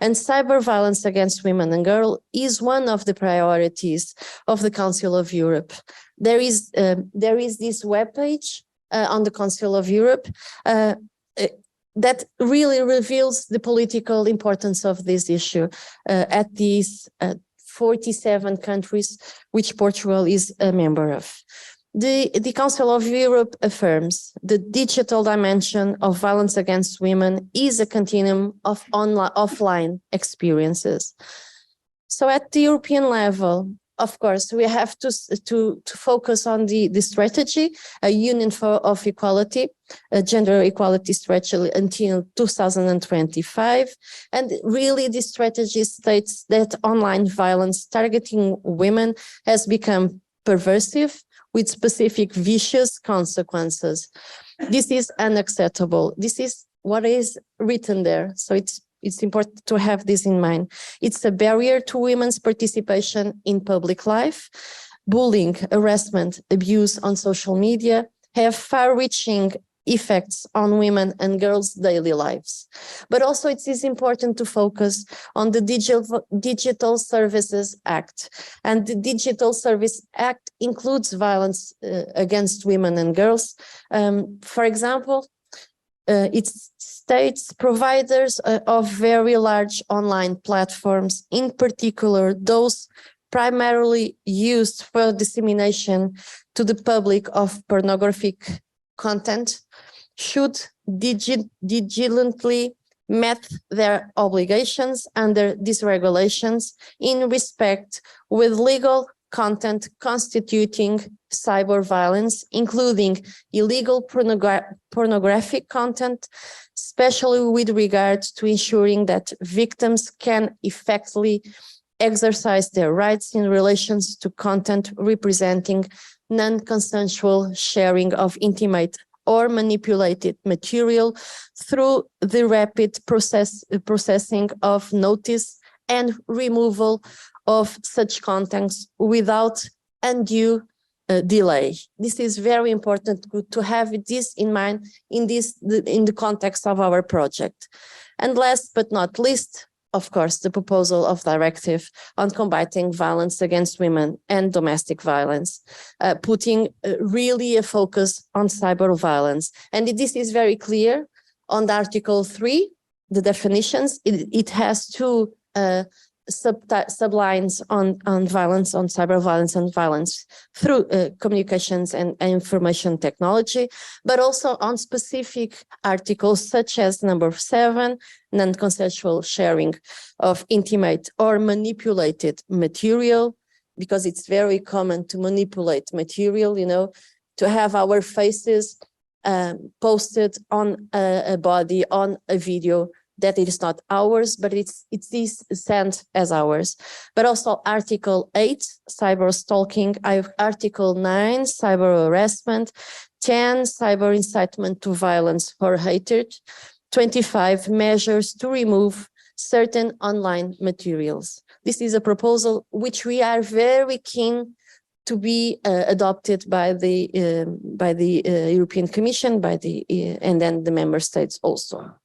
And cyber violence against women and girls is one of the priorities of the Council of Europe. There is this webpage on the Council of Europe that really reveals the political importance of this issue at these 47 countries, which Portugal is a member of. The Council of Europe affirms the digital dimension of violence against women is a continuum of offline experiences. So at the European level, of course, we have to focus on the strategy, a Union of Equality, a gender equality strategy until 2025. And really, this strategy states that online violence targeting women has become pervasive with specific vicious consequences. This is unacceptable. This is what is written there. So it's important to have this in mind. It's a barrier to women's participation in public life. Bullying, harassment, abuse on social media have far-reaching effects on women and girls' daily lives. But also it is important to focus on the Digital Services Act. And the Digital Service Act includes violence against women and girls. For example, it states providers of very large online platforms, in particular those primarily used for dissemination to the public of pornographic content, should diligently met their obligations under these regulations in respect with legal content constituting cyber violence, including illegal pornographic content, especially with regard to ensuring that victims can effectively exercise their rights in relation to content representing non-consensual sharing of intimate or manipulated material through the rapid processing of notice and removal of such contents without undue delay. This is very important to have this in mind in the context of our project. And last but not least, of course, the proposal of directive on combating violence against women and domestic violence, putting really a focus on cyber violence. And this is very clear on the Article 3, the definitions. It has two sublines on violence, on cyber violence and violence through communications and information technology, but also on specific articles such as number 7, non-consensual sharing of intimate or manipulated material, because it's very common to manipulate material, you know, to have our faces posted on a body, on a video, that it is not ours, but it is sent as ours. But also Article 8, cyber stalking, Article 9, cyber harassment, 10, cyber incitement to violence or hatred, 25, measures to remove certain online materials. This is a proposal which we are very keen to be adopted by the European Commission, and then the member states also.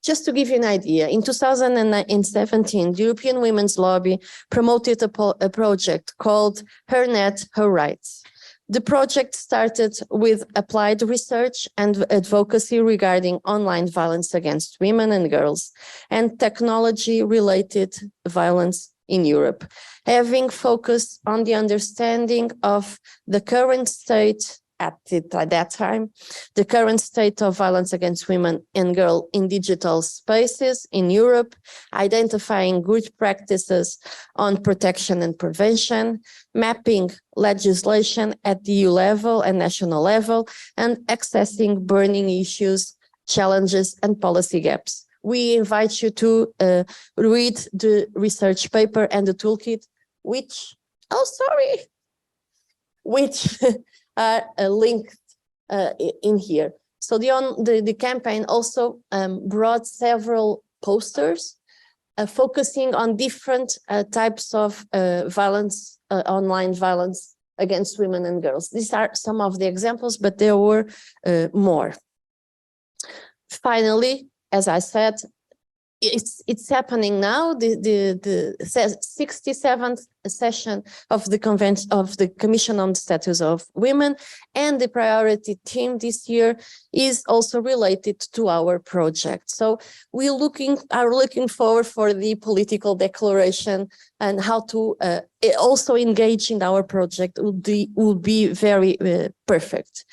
Just to give you an idea, in 2017, the European Women's Lobby promoted a project called Her Net, Her Rights. The project started with applied research and advocacy regarding online violence against women and girls and technology-related violence in Europe, having focused on the understanding of the current state at that time, the current state of violence against women and girls in digital spaces in Europe, identifying good practices on protection and prevention, mapping legislation at the EU level and national level, and accessing burning issues, challenges, and policy gaps. We invite you to read the research paper and the toolkit, which are linked in here. So the campaign also brought several posters focusing on different types of violence, online violence against women and girls. These are some of the examples, but there were more. Finally, as I said, it's happening now. The 67th session of the convention of the Commission on the Status of Women, and the priority theme this year is also related to our project. So we are looking forward for the political declaration and how to also engage in our project would be very perfect.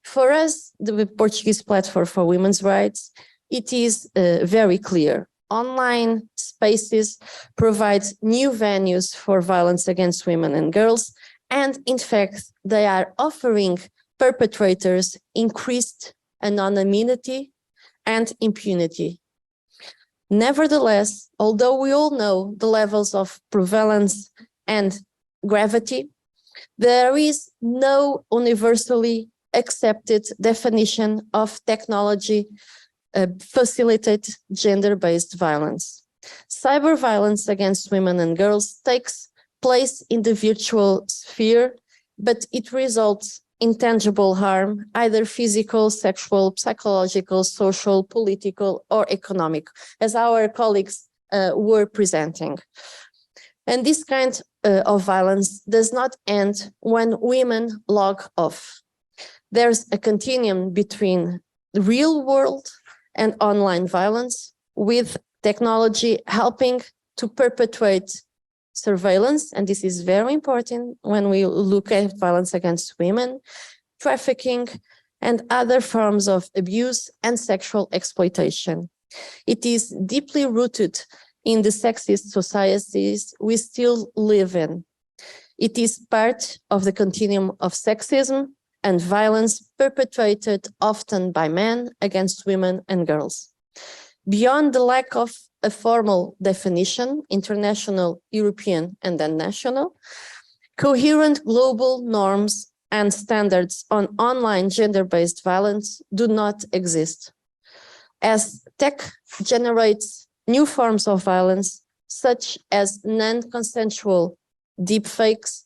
For us, the Portuguese Platform for Women's Rights, it is very clear. Online spaces provide new venues for violence against women and girls, and in fact, they are offering perpetrators increased anonymity and impunity. Nevertheless, although we all know the levels of prevalence and gravity, there is no universally accepted definition of technology facilitate gender-based violence. Cyber violence against women and girls takes place in the virtual sphere, but it results in tangible harm, either physical, sexual, psychological, social, political, or economic, as our colleagues were presenting. And this kind of violence does not end when women log off. There's a continuum between the real world and online violence, with technology helping to perpetuate surveillance, and this is very important when we look at violence against women, trafficking, and other forms of abuse and sexual exploitation. It is deeply rooted in the sexist societies we still live in. It is part of the continuum of sexism and violence perpetrated often by men against women and girls. Beyond the lack of a formal definition, international, European, and then national, coherent global norms and standards on online gender-based violence do not exist. As tech generates new forms of violence, such as non-consensual deepfakes,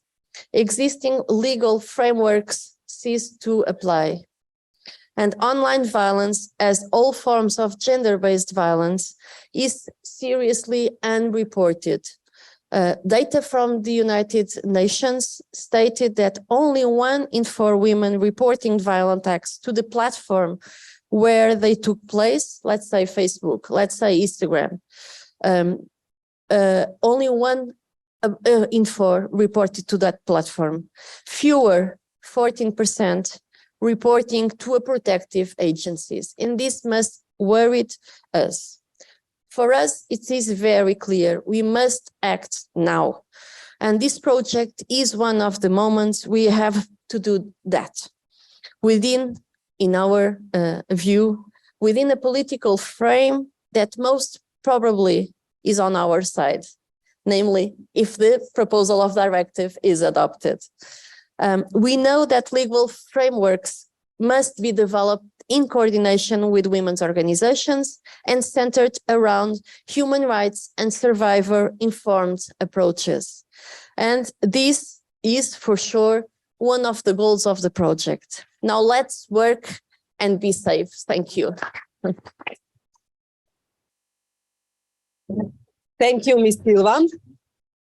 existing legal frameworks cease to apply. And online violence, as all forms of gender-based violence, is seriously unreported. Data from the United Nations stated that only 1 in 4 women reporting violent acts to the platform where they took place, let's say Facebook, let's say Instagram, only 1 in 4 reported to that platform. Fewer, 14%, reporting to protective agencies, and this must worry us. For us, it is very clear, we must act now. And this project is one of the moments we have to do that. In our view, within a political frame that most probably is on our side, namely, if the proposal of directive is adopted. We know that legal frameworks must be developed in coordination with women's organizations and centered around human rights and survivor-informed approaches. And this is for sure one of the goals of the project. Now let's work and be safe. Thank you. Thank you, Ms. Silva.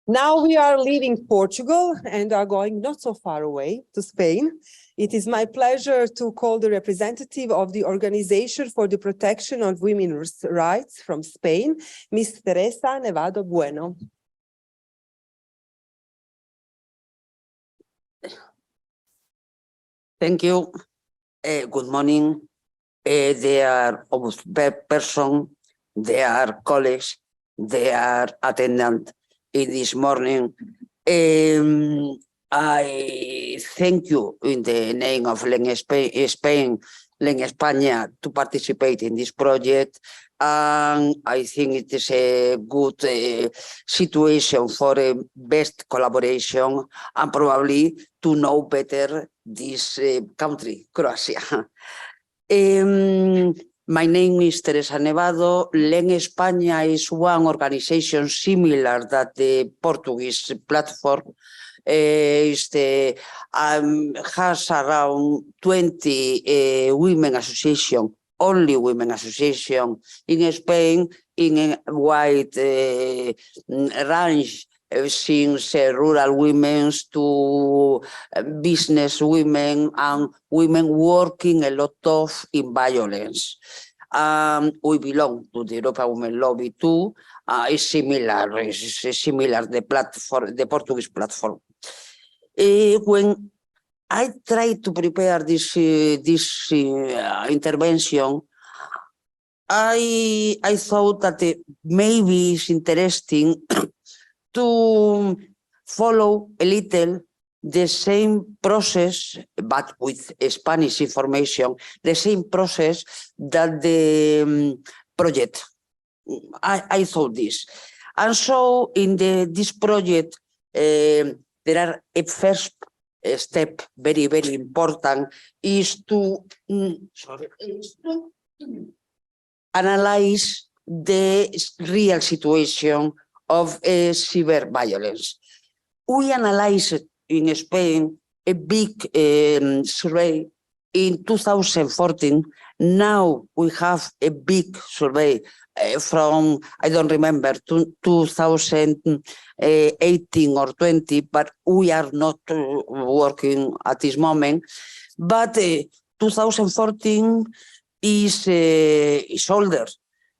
Now we are leaving Portugal and are going not so far away to Spain. It is my pleasure to call the representative of the Organization for the Protection of Women's Rights from Spain, Ms. Teresa Nevado Bueno. Thank you. Good morning. They are person, they are colleagues, they are attendant in this morning. I thank you in the name of Spain, España, to participate in this project. And I think it is a good situation for a best collaboration and probably to know better this country, Croatia. My name is Teresa Nevado. LEN España is one organization similar that the Portuguese platform. Has around 20 women association, only women association in Spain, in a wide range, since rural women to business women and women working a lot of in violence. We belong to the European Women Lobby too. It's similar, the platform, the Portuguese platform. When I tried to prepare this intervention, I thought that maybe it's interesting to follow a little the same process, but with Spanish information, the same process that the project. I thought this. And so in this project, there are a first step, very, very important, is to analyze the real situation of cyber violence. We analyzed in Spain a big survey in 2014. Now we have a big survey from, I don't remember, 2018 or 20, but we are not working at this moment. But 2014 is older,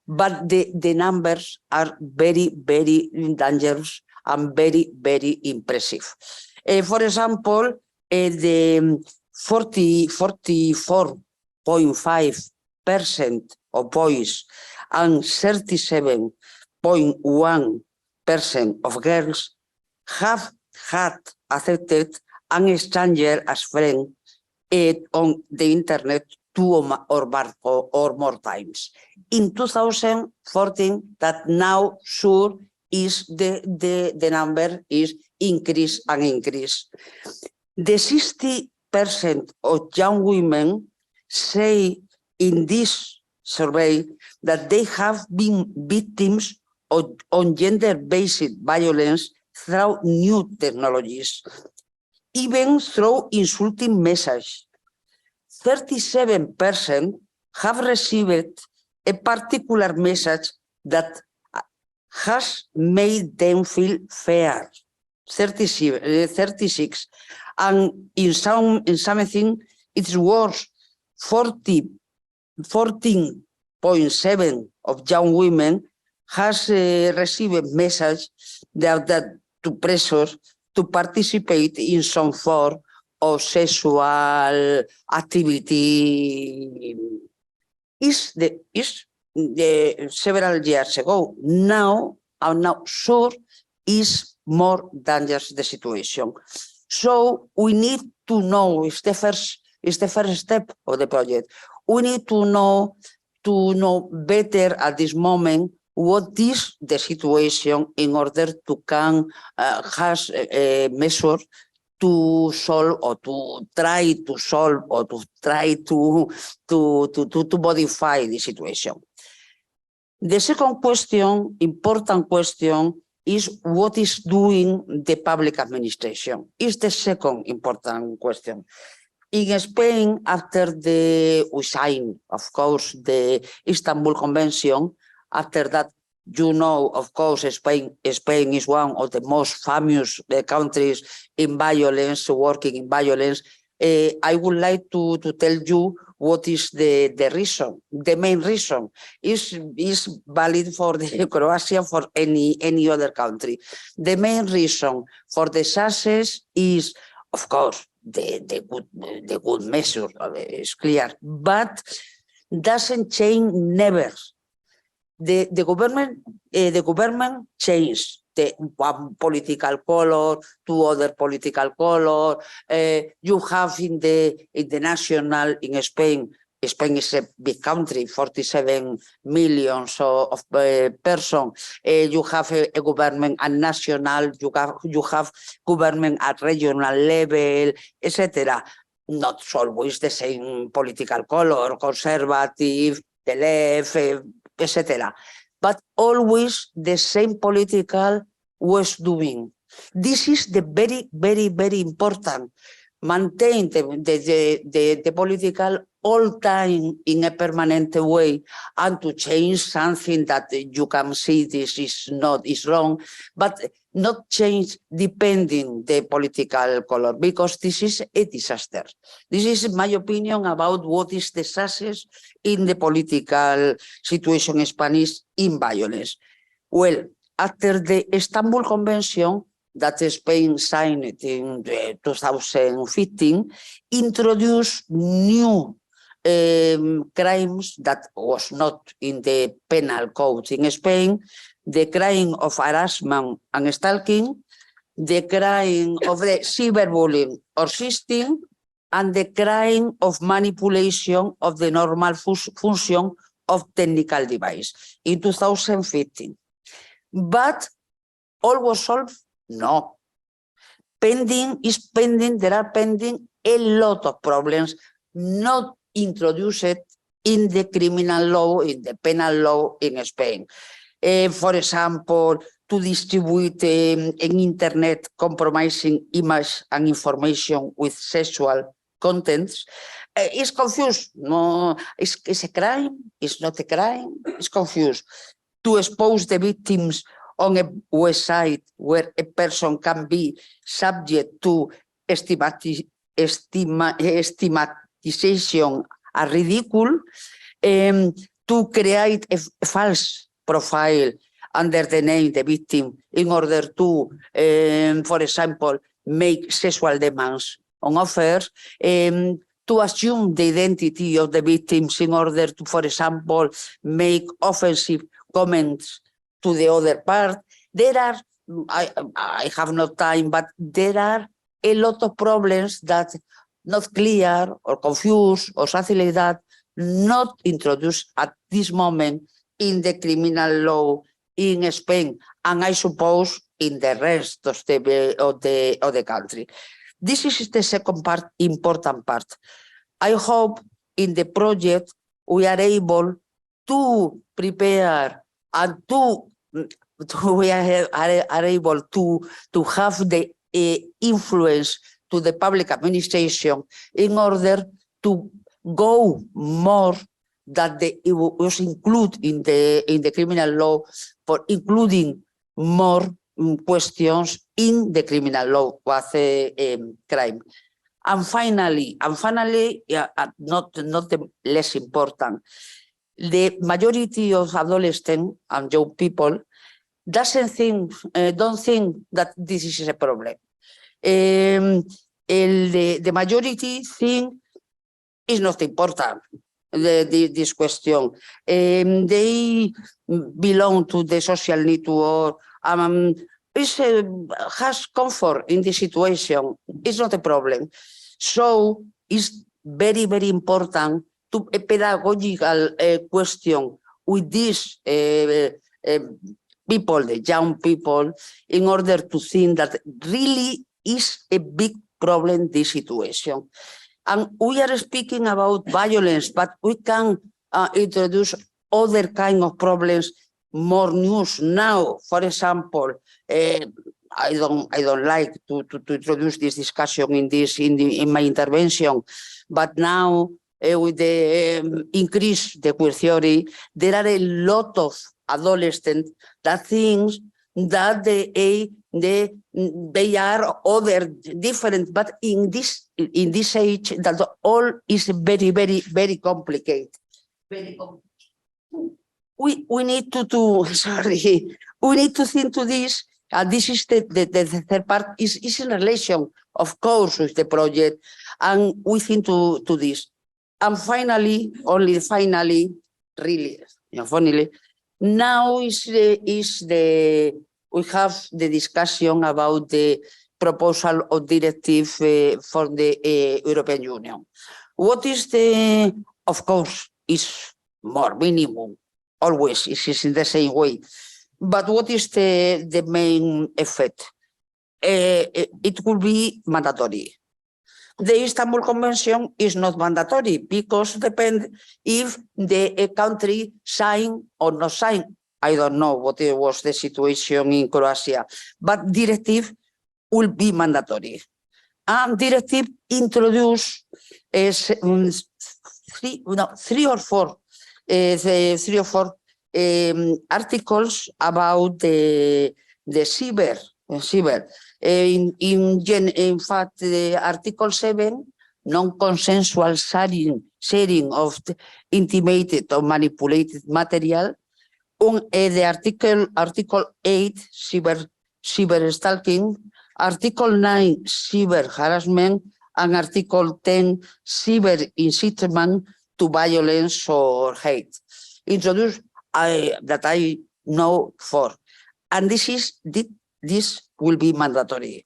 but the numbers are very, very dangerous and very, very impressive. For example, the 44.5% of boys and 37.1% of girls have had accepted a stranger as friend on the internet 2 or more times. In 2014, that now sure is the number is increase and increase. The 60% of young women say in this survey that they have been victims of gender-based violence through new technologies, even through insulting messages. 37% have received a particular message that has made them feel fear. 36, and in something it's worse. 14.7 of young women has received a message that to pressure to participate in some form of sexual activity. Is several years ago. Now sure is more dangerous the situation. So we need to know, it's the first step of the project. We need to know better at this moment what is the situation in order to can has a measure to solve or to try to solve or to try to modify the situation. The second question, important question, is what is doing the public administration? Is the second important question. In Spain, after we signed, of course, the Istanbul Convention, after that, you know, of course, Spain is one of the most famous countries in violence, working in violence. I would like to tell you what is the reason. The main reason is valid for the Croatia, for any other country. The main reason for the success is, of course, the good measure is clear, but doesn't change never. The government changed the one political color to other political color. You have in the national in Spain. Spain is a big country, 47 million of persons. You have a government at national. You have government at regional level, etc. Not always the same political color, conservative, the left, etc. But always the same political was doing. This is the very, very, very important. Maintain the political all time in a permanent way, and to change something that you can see this is wrong, but not change depending the political color, because this is a disaster. This is my opinion about what is the success in the political situation in Spanish in violence. Well, after the Istanbul Convention that Spain signed in 2015, introduced new crimes that was not in the penal code in Spain, the crime of harassment and stalking, the crime of the cyberbullying or sexting, and the crime of manipulation of the normal function of technical device in 2015. But all was solved? No. Pending is pending, there are pending a lot of problems not introduced in the criminal law, in the penal law in Spain. For example, to distribute in internet compromising image and information with sexual contents. It's confused. No, it's a crime, it's not a crime, it's confused. To expose the victims on a website where a person can be subject to stigmatization are ridiculous, to create a false profile under the name of the victim in order to, for example, make sexual demands on offers, to assume the identity of the victims in order to, for example, make offensive comments to the other part. There are, I have no time, but there are a lot of problems that not clear or confused or something like that, not introduced at this moment in the criminal law in Spain, and I suppose in the rest of the country. This is the second part, important part. I hope in the project we are able to prepare and we are able to have the influence to the public administration in order to go more that it was included in the criminal law, for including more questions in the criminal law was a crime. And finally, yeah, not the less important, the majority of adolescents and young people don't think that this is a problem. The majority think it's not important, this question. They belong to the social network. Has comfort in the situation. It's not a problem. So it's very, very important to a pedagogical question with these people, the young people, in order to think that really is a big problem, this situation. And we are speaking about violence, but we can introduce other kind of problems, more news now. For example, I don't like to introduce this discussion in my intervention, but now with the increase the queer theory, there are a lot of adolescents that think that they are other different, but in this age that all is very, very, very complicated. Very complicated. We need to sorry, we need to think to this. This is the third part is in relation, of course, with the project, and we think to this. And finally, only finally, really, finally, now we have the discussion about the proposal of directive for the European Union. What is of course, is more minimum, always is in the same way. But what is the main effect? It will be mandatory. the Istanbul Convention is not mandatory because depends if the country sign or not sign. I don't know what was the situation in Croatia, but directive will be mandatory. And directive introduce three or four articles about the cyber. In fact, Article 7, non-consensual sharing of intimated or manipulated material. The Article 8, cyber stalking. Article 9, cyber harassment. And Article 10, cyber incitement to violence or hate. Introduced that I know for. And this will be mandatory.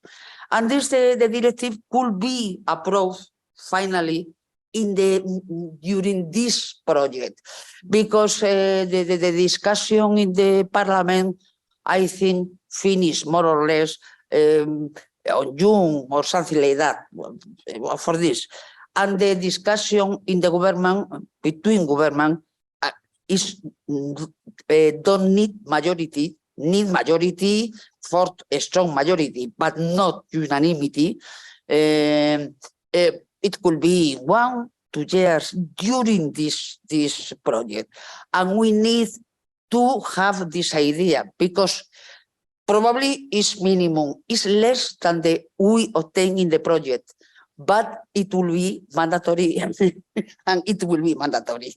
And the directive could be approved finally during this project, because the discussion in the Parliament, I think, finished more or less on June or something like that for this. And the discussion in the government, between government, is don't need majority for a strong majority, but not unanimity. It could be 1-2 years during this project. And we need to have this idea, because probably it's minimum, it's less than the we obtain in the project, but it will be mandatory, and it will be mandatory,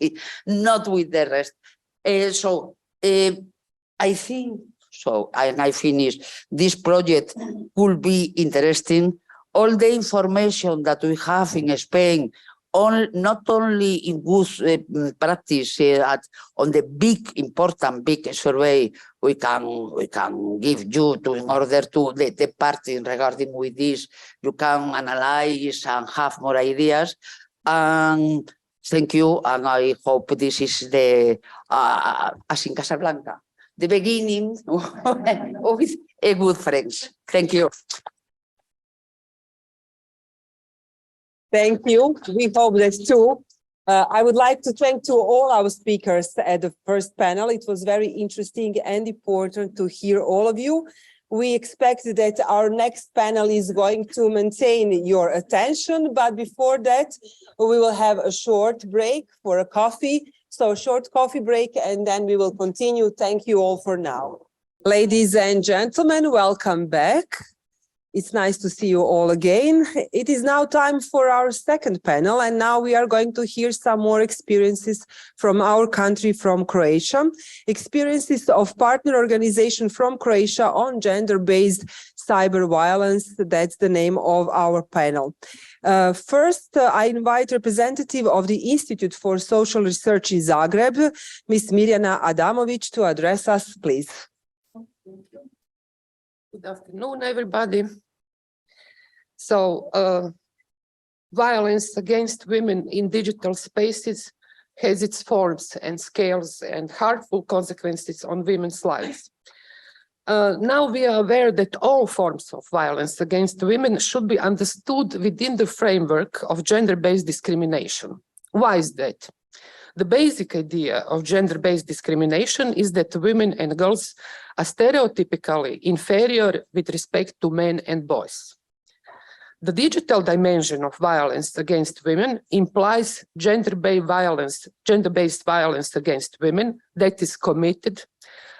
not with the rest. I think, and I finish, this project will be interesting. All the information that we have in Spain, not only in good practice, on the important survey we can give you in order to the party regarding with this, you can analyze and have more ideas. And thank you, and I hope this is the as in Casablanca, the beginning with a good friends. Thank you. Thank you. We hope that too. I would like to thank to all our speakers at the first panel. It was very interesting and important to hear all of you. We expect that our next panel is going to maintain your attention, but before that, we will have a short break for a coffee. So a short coffee break, and then we will continue. Thank you all for now. Ladies and gentlemen, welcome back. It's nice to see you all again. It is now time for our second panel, and now we are going to hear some more experiences from our country, from Croatia. Experiences of partner organization from Croatia on gender-based cyber violence. That's the name of our panel. First, I invite representative of the Institute for Social Research in Zagreb, Ms. Mirjana Adamović, to address us, please. Good afternoon, everybody. So, violence against women in digital spaces has its forms and scales and harmful consequences on women's lives. Now we are aware that all forms of violence against women should be understood within the framework of gender-based discrimination. Why is that? The basic idea of gender-based discrimination is that women and girls are stereotypically inferior with respect to men and boys. The digital dimension of violence against women implies gender-based violence against women that is committed,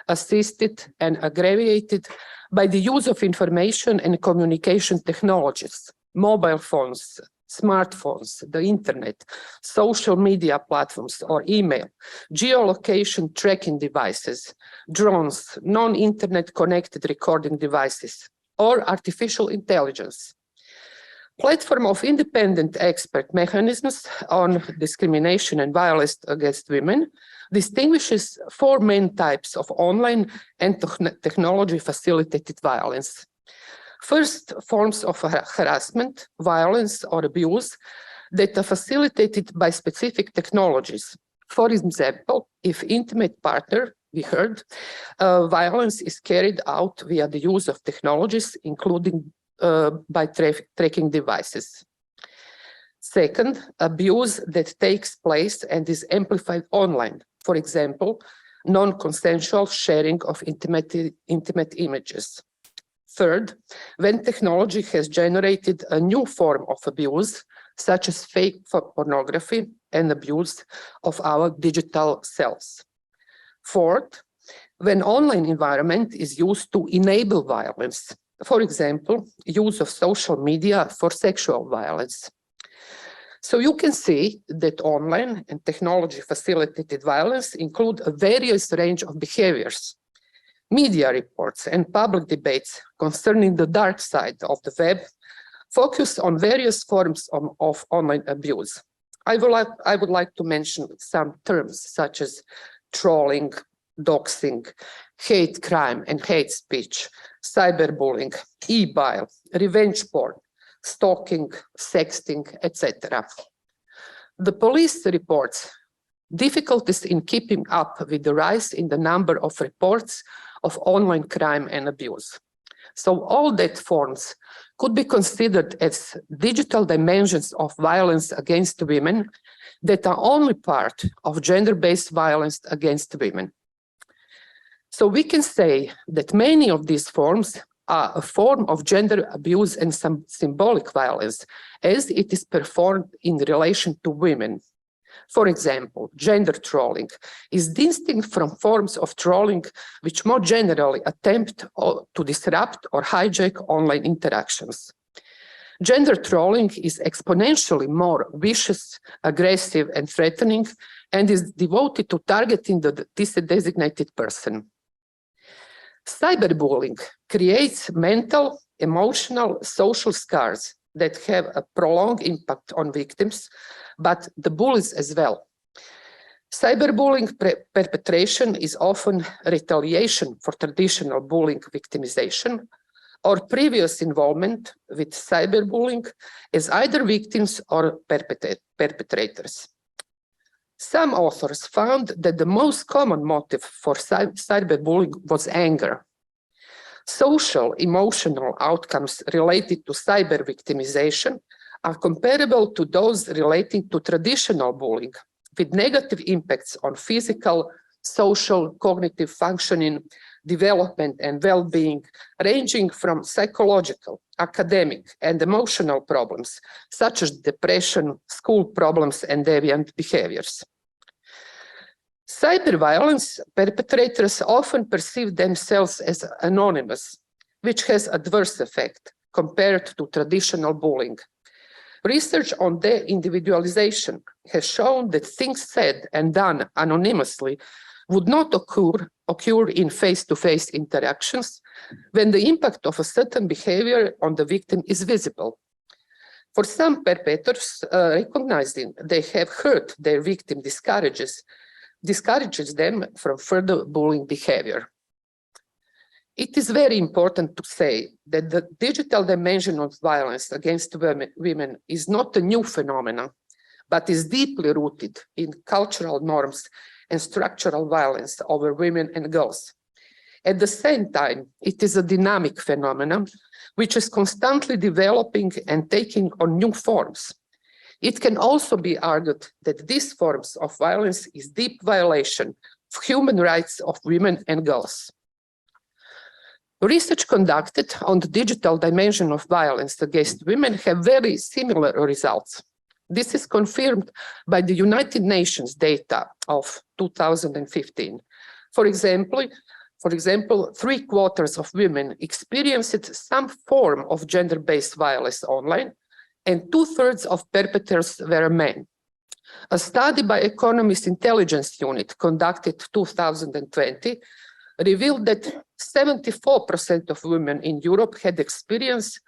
assisted, and aggravated by the use of information and communication technologies, mobile phones, smartphones, the internet, social media platforms or email, geolocation tracking devices, drones, non-internet connected recording devices, or artificial intelligence. Platform of independent expert mechanisms on discrimination and violence against women distinguishes four main types of online and technology facilitated violence. First, forms of harassment, violence, or abuse that are facilitated by specific technologies. For example, if intimate partner, we heard, violence is carried out via the use of technologies, including by tracking devices. Second, abuse that takes place and is amplified online. For example, non-consensual sharing of intimate images. Third, when technology has generated a new form of abuse, such as fake pornography and abuse of our digital selves. Fourth, when online environment is used to enable violence. For example, use of social media for sexual violence. So you can see that online and technology-facilitated violence include a various range of behaviors. Media reports and public debates concerning the dark side of the web focus on various forms of online abuse. I would like to mention some terms such as trolling, doxing, hate crime and hate speech, cyberbullying, e-bile, revenge porn, stalking, sexting, etc. The police reports difficulties in keeping up with the rise in the number of reports of online crime and abuse. So all that forms could be considered as digital dimensions of violence against women that are only part of gender-based violence against women. So we can say that many of these forms are a form of gender abuse and some symbolic violence as it is performed in relation to women. For example, gender trolling is distinct from forms of trolling which more generally attempt to disrupt or hijack online interactions. Gender trolling is exponentially more vicious, aggressive, and threatening, and is devoted to targeting the designated person. Cyberbullying creates mental, emotional, social scars that have a prolonged impact on victims, but the bullies as well. Cyberbullying perpetration is often retaliation for traditional bullying victimization or previous involvement with cyberbullying as either victims or perpetrators. Some authors found that the most common motive for cyberbullying was anger. Social, emotional outcomes related to cyber victimization are comparable to those relating to traditional bullying, with negative impacts on physical, social, cognitive functioning, development, and well-being, ranging from psychological, academic, and emotional problems, such as depression, school problems, and deviant behaviors. Cyber violence perpetrators often perceive themselves as anonymous, which has adverse effect compared to traditional bullying. Research on de-individualization has shown that things said and done anonymously would not occur in face-to-face interactions when the impact of a certain behavior on the victim is visible. For some perpetrators, recognizing they have hurt their victim discourages them from further bullying behavior. It is very important to say that the digital dimension of violence against women is not a new phenomenon, but is deeply rooted in cultural norms and structural violence over women and girls. At the same time, it is a dynamic phenomenon which is constantly developing and taking on new forms. It can also be argued that these forms of violence is deep violation of human rights of women and girls. Research conducted on the digital dimension of violence against women have very similar results. This is confirmed by the United Nations data of 2015. For example, 3/4 of women experienced some form of gender-based violence online, and 2/3 of perpetrators were men. A study by Economist Intelligence Unit conducted 2020 revealed that 74% of women in Europe had experienced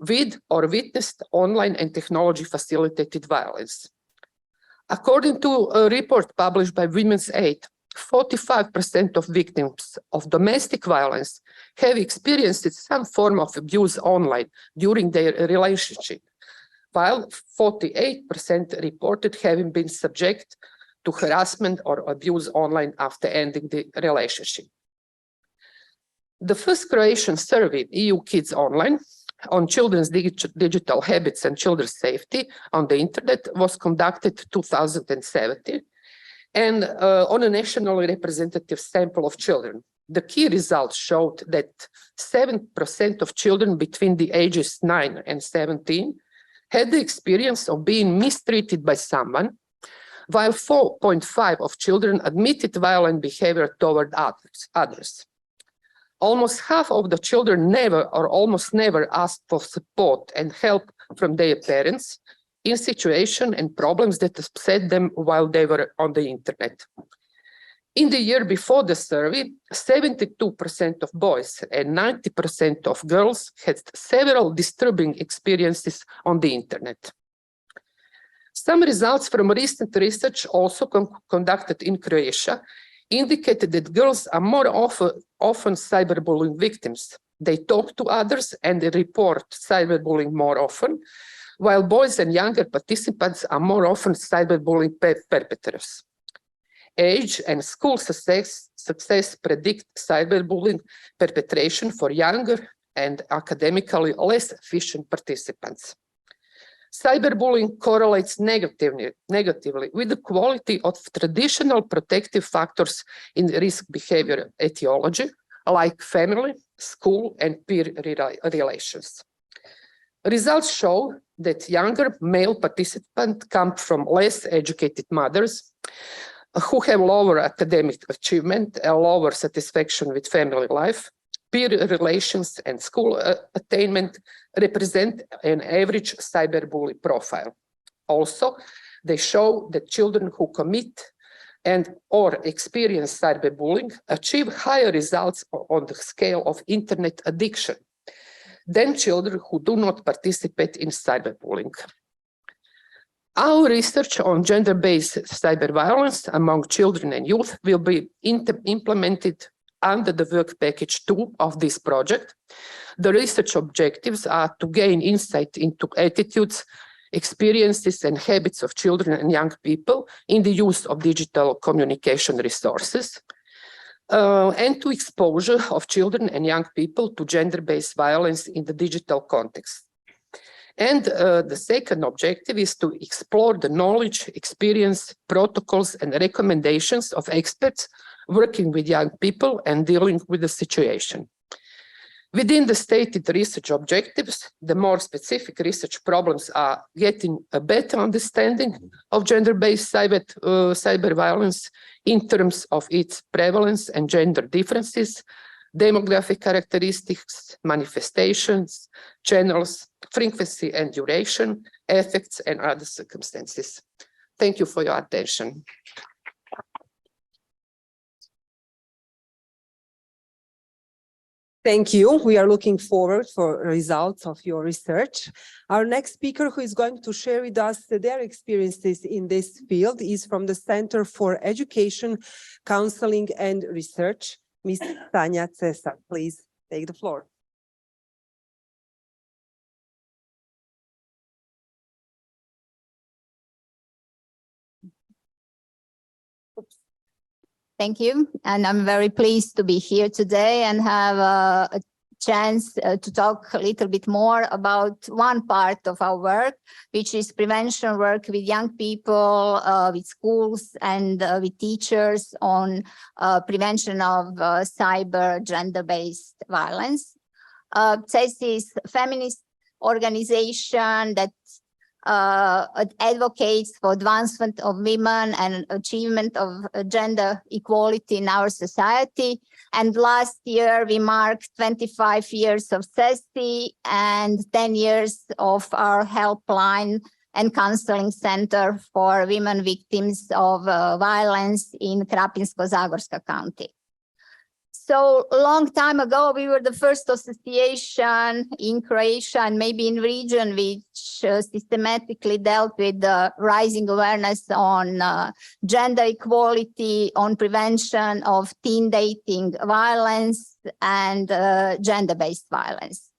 with or witnessed online and technology-facilitated violence. According to a report published by Women's Aid, 45% of victims of domestic violence have experienced some form of abuse online during their relationship, while 48% reported having been subject to harassment or abuse online after ending the relationship. The first Croatian survey, EU Kids Online, on children's digital habits and children's safety on the internet was conducted 2017 and on a nationally representative sample of children. The key results showed that 7% of children between the ages 9 and 17 had the experience of being mistreated by someone, while 4.5% of children admitted violent behavior toward others. Almost half of the children never or almost never asked for support and help from their parents in situations and problems that upset them while they were on the internet. In the year before the survey, 72% of boys and 90% of girls had several disturbing experiences on the internet. Some results from recent research also conducted in Croatia indicated that girls are more often cyberbullying victims. They talk to others and they report cyberbullying more often, while boys and younger participants are more often cyberbullying perpetrators. Age and school success predict cyberbullying perpetration for younger and academically less efficient participants. Cyberbullying correlates negatively with the quality of traditional protective factors in risk behavior etiology, like family, school, and peer relations. Results show that younger male participants come from less educated mothers who have lower academic achievement and lower satisfaction with family life. Peer relations and school attainment represent an average cyberbully profile. Also, they show that children who commit and or experience cyberbullying achieve higher results on the scale of internet addiction than children who do not participate in cyberbullying. Our research on gender-based cyber violence among children and youth will be implemented under the work package 2 of this project. The research objectives are to gain insight into attitudes, experiences, and habits of children and young people in the use of digital communication resources, and to exposure of children and young people to gender-based violence in the digital context. And the second objective is to explore the knowledge, experience, protocols, and recommendations of experts working with young people and dealing with the situation. Within the stated research objectives, the more specific research problems are getting a better understanding of gender-based cyber violence in terms of its prevalence and gender differences, demographic characteristics, manifestations, channels, frequency and duration, effects, and other circumstances. Thank you for your attention. Thank you. We are looking forward for results of your research. Our next speaker who is going to share with us their experiences in this field is from the Center for Education, Counseling and Research, Ms. Tanja Cesar. Please take the floor. Thank you. And I'm very pleased to be here today and have a chance to talk a little bit more about one part of our work, which is prevention work with young people, with schools and with teachers on prevention of cyber gender-based violence. CES is a feminist organization that advocates for advancement of women and achievement of gender equality in our society. And last year we marked 25 years of CESI and 10 years of our helpline and counseling center for women victims of violence in Krapinsko-Zagorska County. So a long time ago, we were the first association in Croatia and maybe in region which systematically dealt with the rising awareness on gender equality, on prevention of teen dating violence and gender-based violence.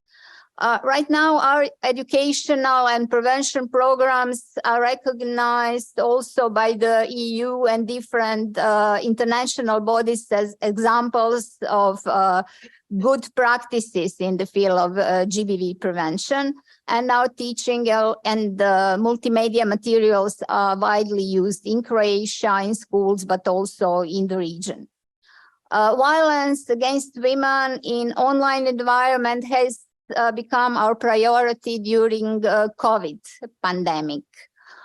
Right now, our educational and prevention programs are recognized also by the EU and different international bodies as examples of good practices in the field of GBV prevention. And our teaching and multimedia materials are widely used in Croatia, in schools, but also in the region. Violence against women in online environment has become our priority during COVID pandemic.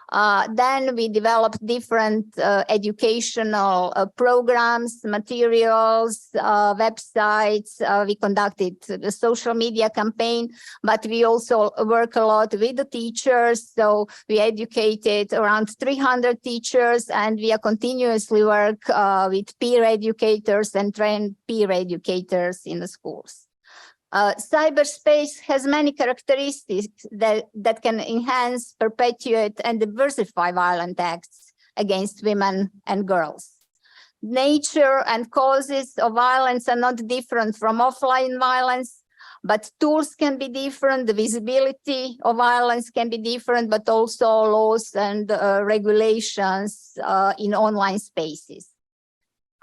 Then we developed different educational programs, materials, websites. We conducted the social media campaign, but we also work a lot with the teachers. So we educated around 300 teachers, and we are continuously work with peer educators and train peer educators in the schools. Cyberspace has many characteristics that can enhance, perpetuate, and diversify violent acts against women and girls. Nature and causes of violence are not different from offline violence, but tools can be different, the visibility of violence can be different, but also laws and regulations in online spaces.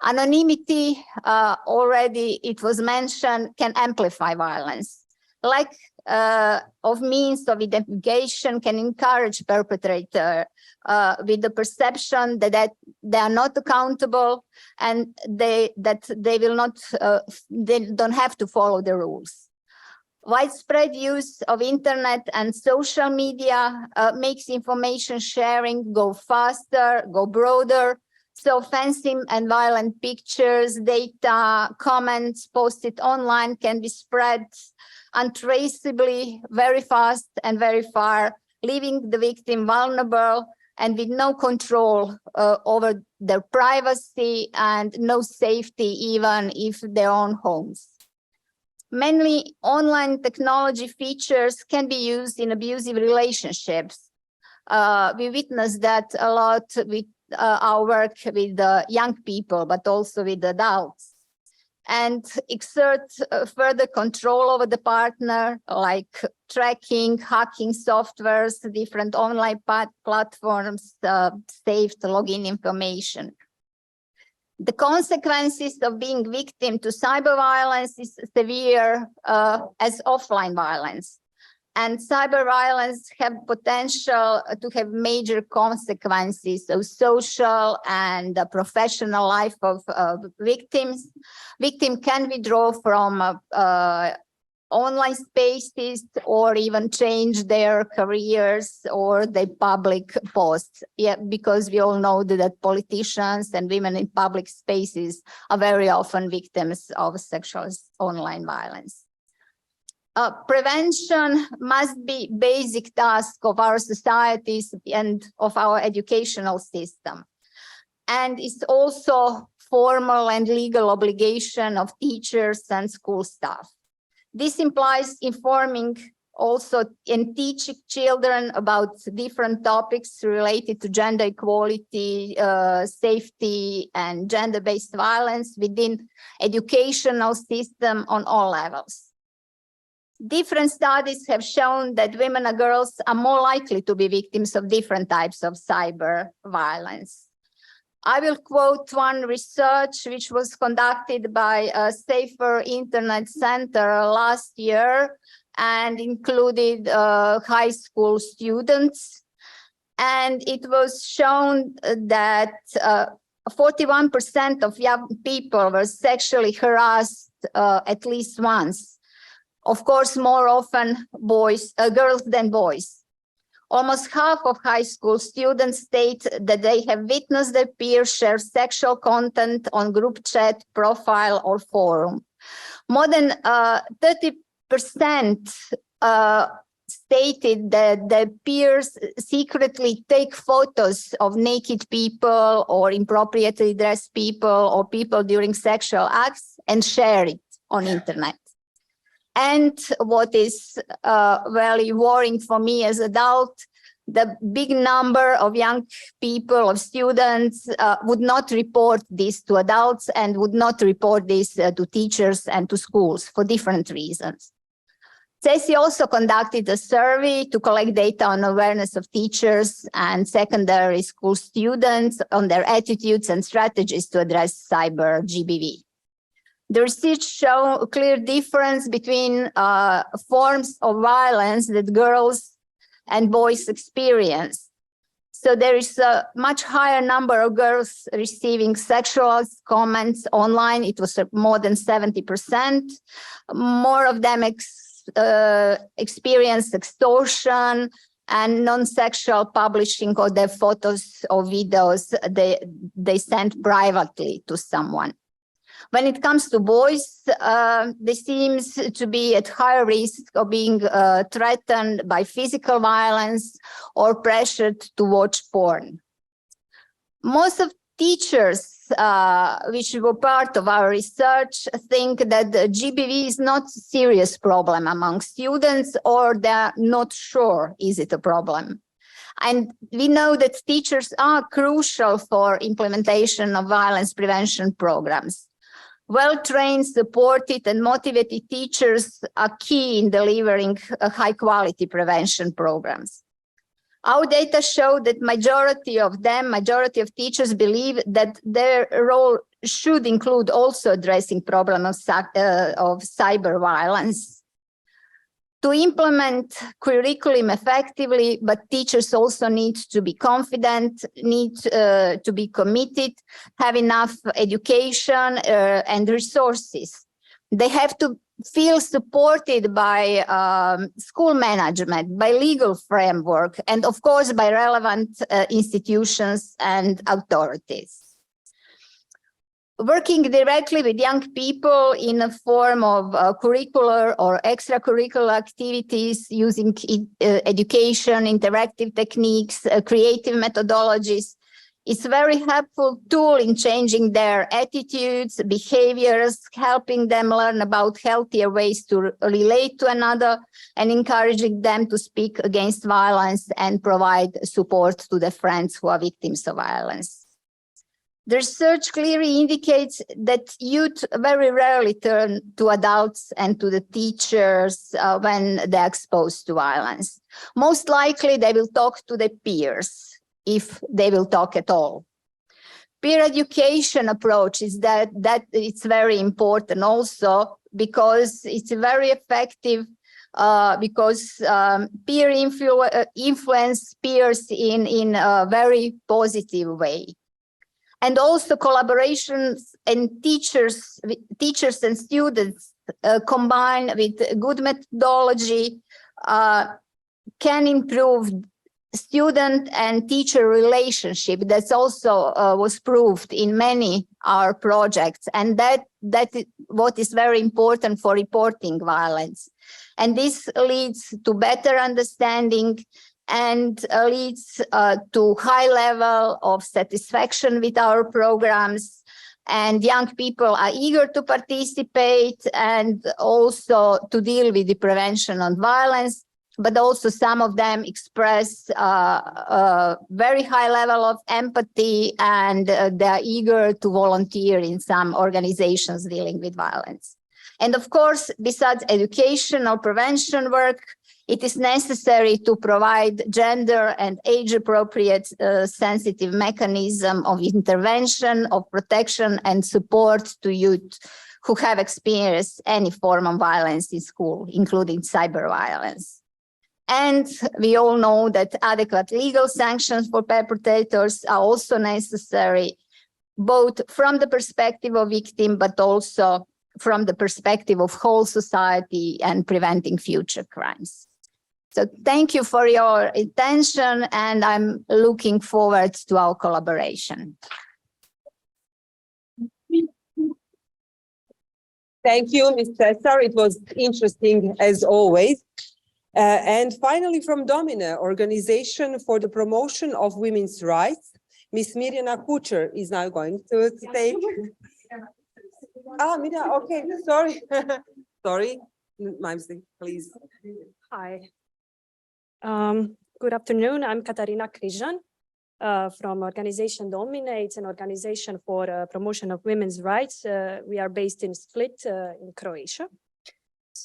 Anonymity, already it was mentioned, can amplify violence. Lack of means of identification can encourage perpetrator with the perception that they are not accountable and they don't have to follow the rules. Widespread use of internet and social media makes information sharing go faster, go broader. So offensive and violent pictures, data, comments posted online can be spread untraceably, very fast and very far, leaving the victim vulnerable and with no control over their privacy and no safety even if their own homes. Many online technology features can be used in abusive relationships. We witness that a lot with our work with young people, but also with adults, and exert further control over the partner, like tracking, hacking softwares, different online platforms, saved login information. The consequences of being victim to cyber violence is severe as offline violence. And cyber violence have potential to have major consequences of social and professional life of victims. Victim can withdraw from online spaces or even change their careers or their public posts. Yeah, because we all know that politicians and women in public spaces are very often victims of sexual online violence. Prevention must be basic task of our societies and of our educational system. And it's also formal and legal obligation of teachers and school staff. This implies informing also and teaching children about different topics related to gender equality, safety, and gender-based violence within educational system on all levels. Different studies have shown that women and girls are more likely to be victims of different types of cyber violence. I will quote one research which was conducted by a Safer Internet Center last year and included high school students. And it was shown that 41% of young people were sexually harassed at least once. Of course, more often girls than boys. Almost half of high school students state that they have witnessed their peers share sexual content on group chat, profile, or forum. More than 30% stated that their peers secretly take photos of naked people or inappropriately dressed people or people during sexual acts and share it on internet. And what is very worrying for me as an adult, the big number of young people, of students, would not report this to adults and would not report this to teachers and to schools for different reasons. CESI also conducted a survey to collect data on awareness of teachers and secondary school students on their attitudes and strategies to address cyber GBV. The research showed a clear difference between forms of violence that girls and boys experience. So there is a much higher number of girls receiving sexual comments online. It was more than 70%. More of them experience extortion and non-sexual publishing of their photos or videos they send privately to someone. When it comes to boys, they seem to be at higher risk of being threatened by physical violence or pressured to watch porn. Most of teachers, which were part of our research, think that the GBV is not a serious problem among students, or they're not sure is it a problem. And we know that teachers are crucial for implementation of violence prevention programs. Well-trained, supported, and motivated teachers are key in delivering high-quality prevention programs. Our data show that majority of teachers believe that their role should include also addressing problems of cyber violence. To implement curriculum effectively, but teachers also need to be confident, need to be committed, have enough education and resources. They have to feel supported by school management, by legal framework, and of course by relevant institutions and authorities. Working directly with young people in a form of curricular or extracurricular activities using education, interactive techniques, creative methodologies is a very helpful tool in changing their attitudes, behaviors, helping them learn about healthier ways to relate to another, and encouraging them to speak against violence and provide support to their friends who are victims of violence. The research clearly indicates that youth very rarely turn to adults and to the teachers when they're exposed to violence. Most likely they will talk to their peers, if they will talk at all. Peer education approach is that it's very important also because it's very effective because peer influence peers in a very positive way. And also collaborations and teachers and students combined with good methodology can improve student and teacher relationship. That's also was proved in many our projects, and that is what is very important for reporting violence. And this leads to better understanding and leads to high level of satisfaction with our programs. And young people are eager to participate and also to deal with the prevention of violence, but also some of them express a very high level of empathy, and they're eager to volunteer in some organizations dealing with violence. And of course, besides educational prevention work, it is necessary to provide gender and age-appropriate sensitive mechanism of intervention, of protection and support to youth who have experienced any form of violence in school, including cyber violence. And we all know that adequate legal sanctions for perpetrators are also necessary, both from the perspective of victim, but also from the perspective of whole society and preventing future crimes. So thank you for your attention, and I'm looking forward to our collaboration. Thank you, Ms. Cesar. It was interesting as always. And finally, from Domine, Organization for the Promotion of Women's Rights, Ms. Mirjana Kučer is now going to take. Mirjana, okay, sorry. Sorry, my mistake, please. Hi. Good afternoon. I'm Katarina Križan from Organization Domine. It's an organization for promotion of women's rights. We are based in Split in Croatia.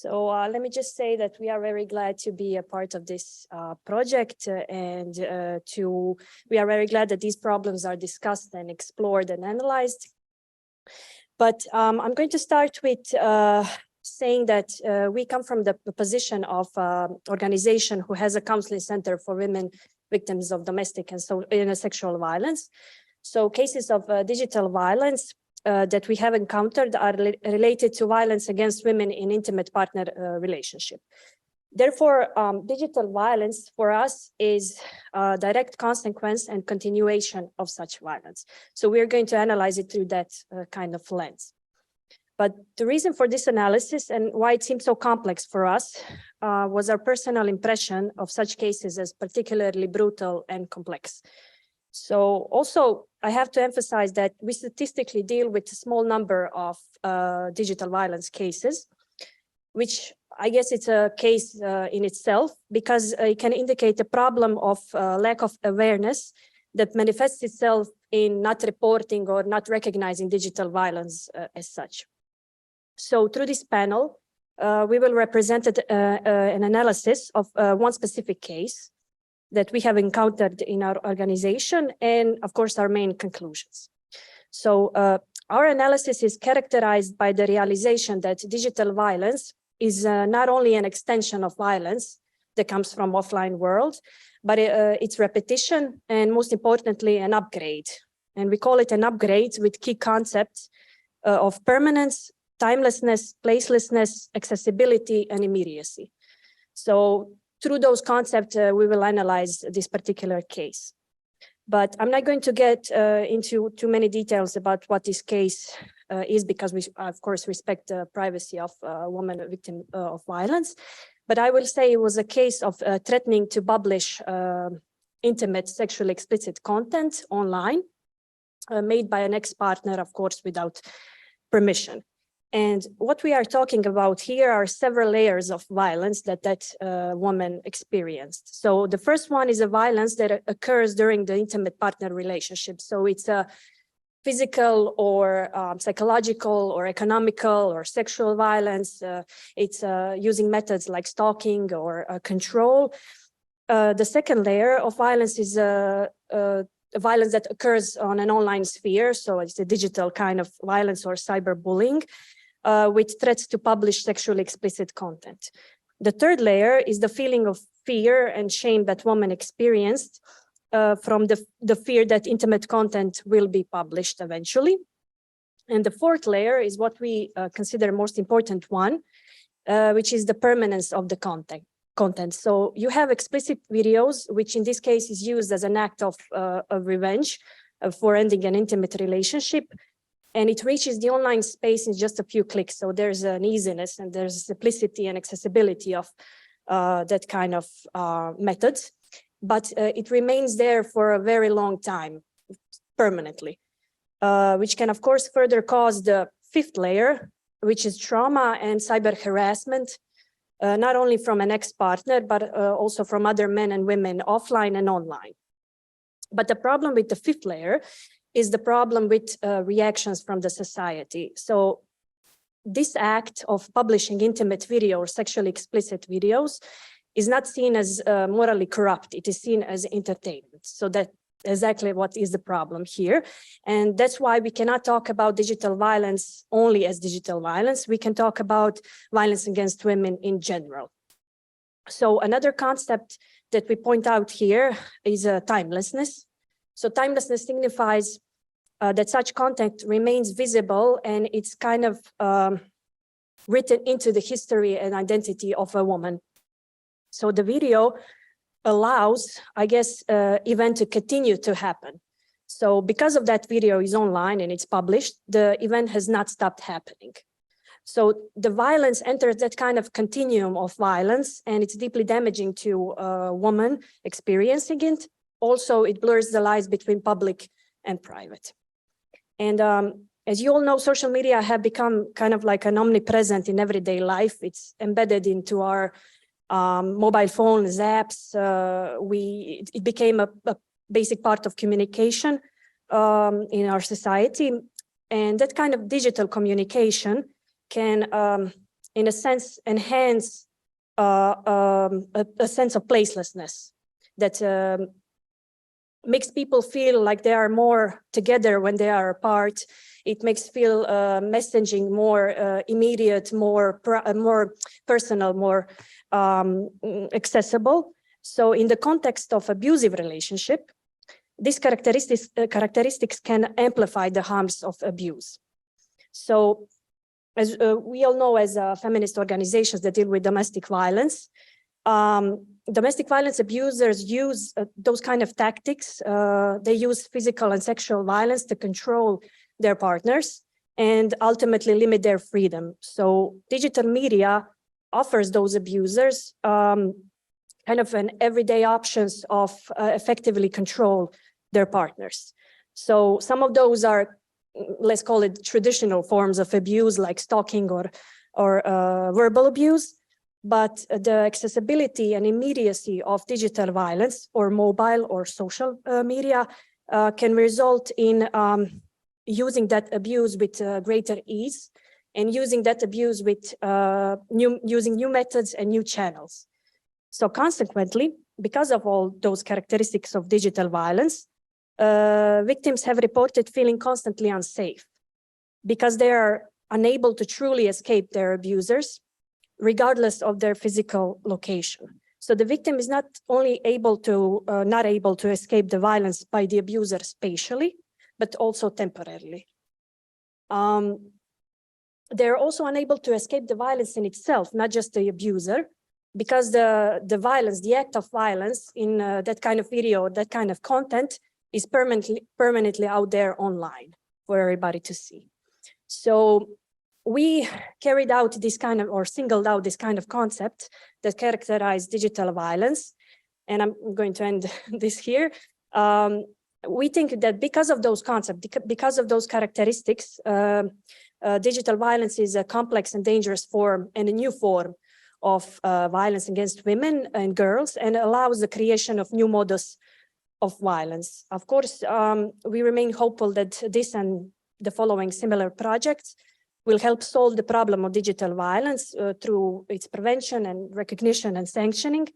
So let me just say that we are very glad to be a part of this project and we are very glad that these problems are discussed and explored and analyzed. But I'm going to start with saying that we come from the position of organization who has a counseling center for women victims of domestic and sexual violence. So cases of digital violence that we have encountered are related to violence against women in intimate partner relationship. Therefore, digital violence for us is a direct consequence and continuation of such violence. So we're going to analyze it through that kind of lens. But the reason for this analysis and why it seems so complex for us was our personal impression of such cases as particularly brutal and complex. So also, I have to emphasize that we statistically deal with a small number of digital violence cases, which I guess it's a case in itself, because it can indicate a problem of lack of awareness that manifests itself in not reporting or not recognizing digital violence as such. So through this panel, we will represent an analysis of one specific case that we have encountered in our organization and, of course, our main conclusions. So our analysis is characterized by the realization that digital violence is not only an extension of violence that comes from offline world, but its repetition and, most importantly, an upgrade. And we call it an upgrade with key concepts of permanence, timelessness, placelessness, accessibility, and immediacy. So through those concepts, we will analyze this particular case. But I'm not going to get into too many details about what this case is, because we, of course, respect the privacy of a woman victim of violence. But I will say it was a case of threatening to publish intimate sexually explicit content online made by an ex-partner, of course, without permission. And what we are talking about here are several layers of violence that woman experienced. So the first one is a violence that occurs during the intimate partner relationship. So it's a physical or psychological or economical or sexual violence. It's using methods like stalking or control. The second layer of violence is violence that occurs on an online sphere. So it's a digital kind of violence or cyberbullying. With threats to publish sexually explicit content. The third layer is the feeling of fear and shame that women experienced from the fear that intimate content will be published eventually. And the fourth layer is what we consider most important one, which is the permanence of the content. So you have explicit videos, which in this case is used as an act of revenge for ending an intimate relationship. And it reaches the online space in just a few clicks. So there's an easiness and there's simplicity and accessibility of that kind of methods. But it remains there for a very long time, permanently, which can, of course, further cause the fifth layer, which is trauma and cyber harassment, not only from an ex-partner, but also from other men and women offline and online. But the problem with the fifth layer is the problem with reactions from the society. So this act of publishing intimate video or sexually explicit videos is not seen as morally corrupt. It is seen as entertainment. So that's exactly what is the problem here. And that's why we cannot talk about digital violence only as digital violence. We can talk about violence against women in general. So another concept that we point out here is timelessness. So timelessness signifies that such content remains visible and it's kind of written into the history and identity of a woman. So the video allows, I guess, event to continue to happen. So because of that video is online and it's published, the event has not stopped happening. So the violence enters that kind of continuum of violence, and it's deeply damaging to a woman experiencing it. Also, it blurs the lines between public and private. And as you all know, social media have become kind of like an omnipresent in everyday life. It's embedded into our mobile phones, apps. It became a basic part of communication in our society. And that kind of digital communication can in a sense, enhance a sense of placelessness that makes people feel like they are more together when they are apart. It makes feel messaging more immediate, more personal, more accessible. So in the context of abusive relationship, these characteristics can amplify the harms of abuse. So as we all know, as feminist organizations that deal with domestic violence abusers use those kind of tactics. They use physical and sexual violence to control their partners and ultimately limit their freedom. So digital media offers those abusers kind of an everyday options of effectively control their partners. So some of those are, let's call it traditional forms of abuse like stalking or verbal abuse. But the accessibility and immediacy of digital violence or mobile or social media can result in using that abuse with greater ease and using that abuse with using new methods and new channels. So consequently, because of all those characteristics of digital violence, victims have reported feeling constantly unsafe because they are unable to truly escape their abusers, regardless of their physical location. So the victim is not only able to escape the violence by the abuser spatially, but also temporarily. They're also unable to escape the violence in itself, not just the abuser, because the violence, the act of violence in that kind of video, that kind of content is permanently out there online for everybody to see. So we carried out this kind of, or singled out this kind of concept that characterize digital violence. And I'm going to end this here. We think that because of those concepts, because of those characteristics, digital violence is a complex and dangerous form and a new form of violence against women and girls, and allows the creation of new modus of violence. Of course, we remain hopeful that this and the following similar projects will help solve the problem of digital violence through its prevention and recognition and sanctioning.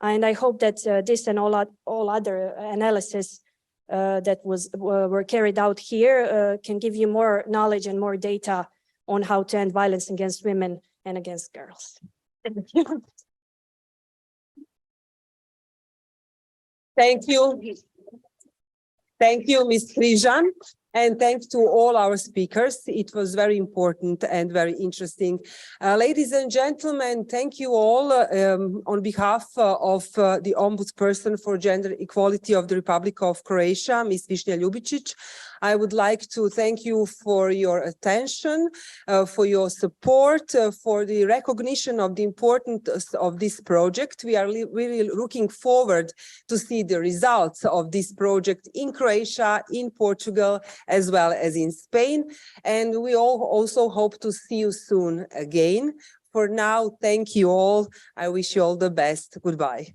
And I hope that this and all other analysis that were carried out here can give you more knowledge and more data on how to end violence against women and against girls. Thank you. Thank you. Thank you, Ms. Križan. And thanks to all our speakers. It was very important and very interesting. Ladies and gentlemen, thank you all on behalf of the Ombudsperson for Gender Equality of the Republic of Croatia, Ms. Višnja Ljubičić. I would like to thank you for your attention, for your support, for the recognition of the importance of this project. We are really looking forward to see the results of this project in Croatia, in Portugal, as well as in Spain. And we all also hope to see you soon again. For now, thank you all. I wish you all the best. Goodbye.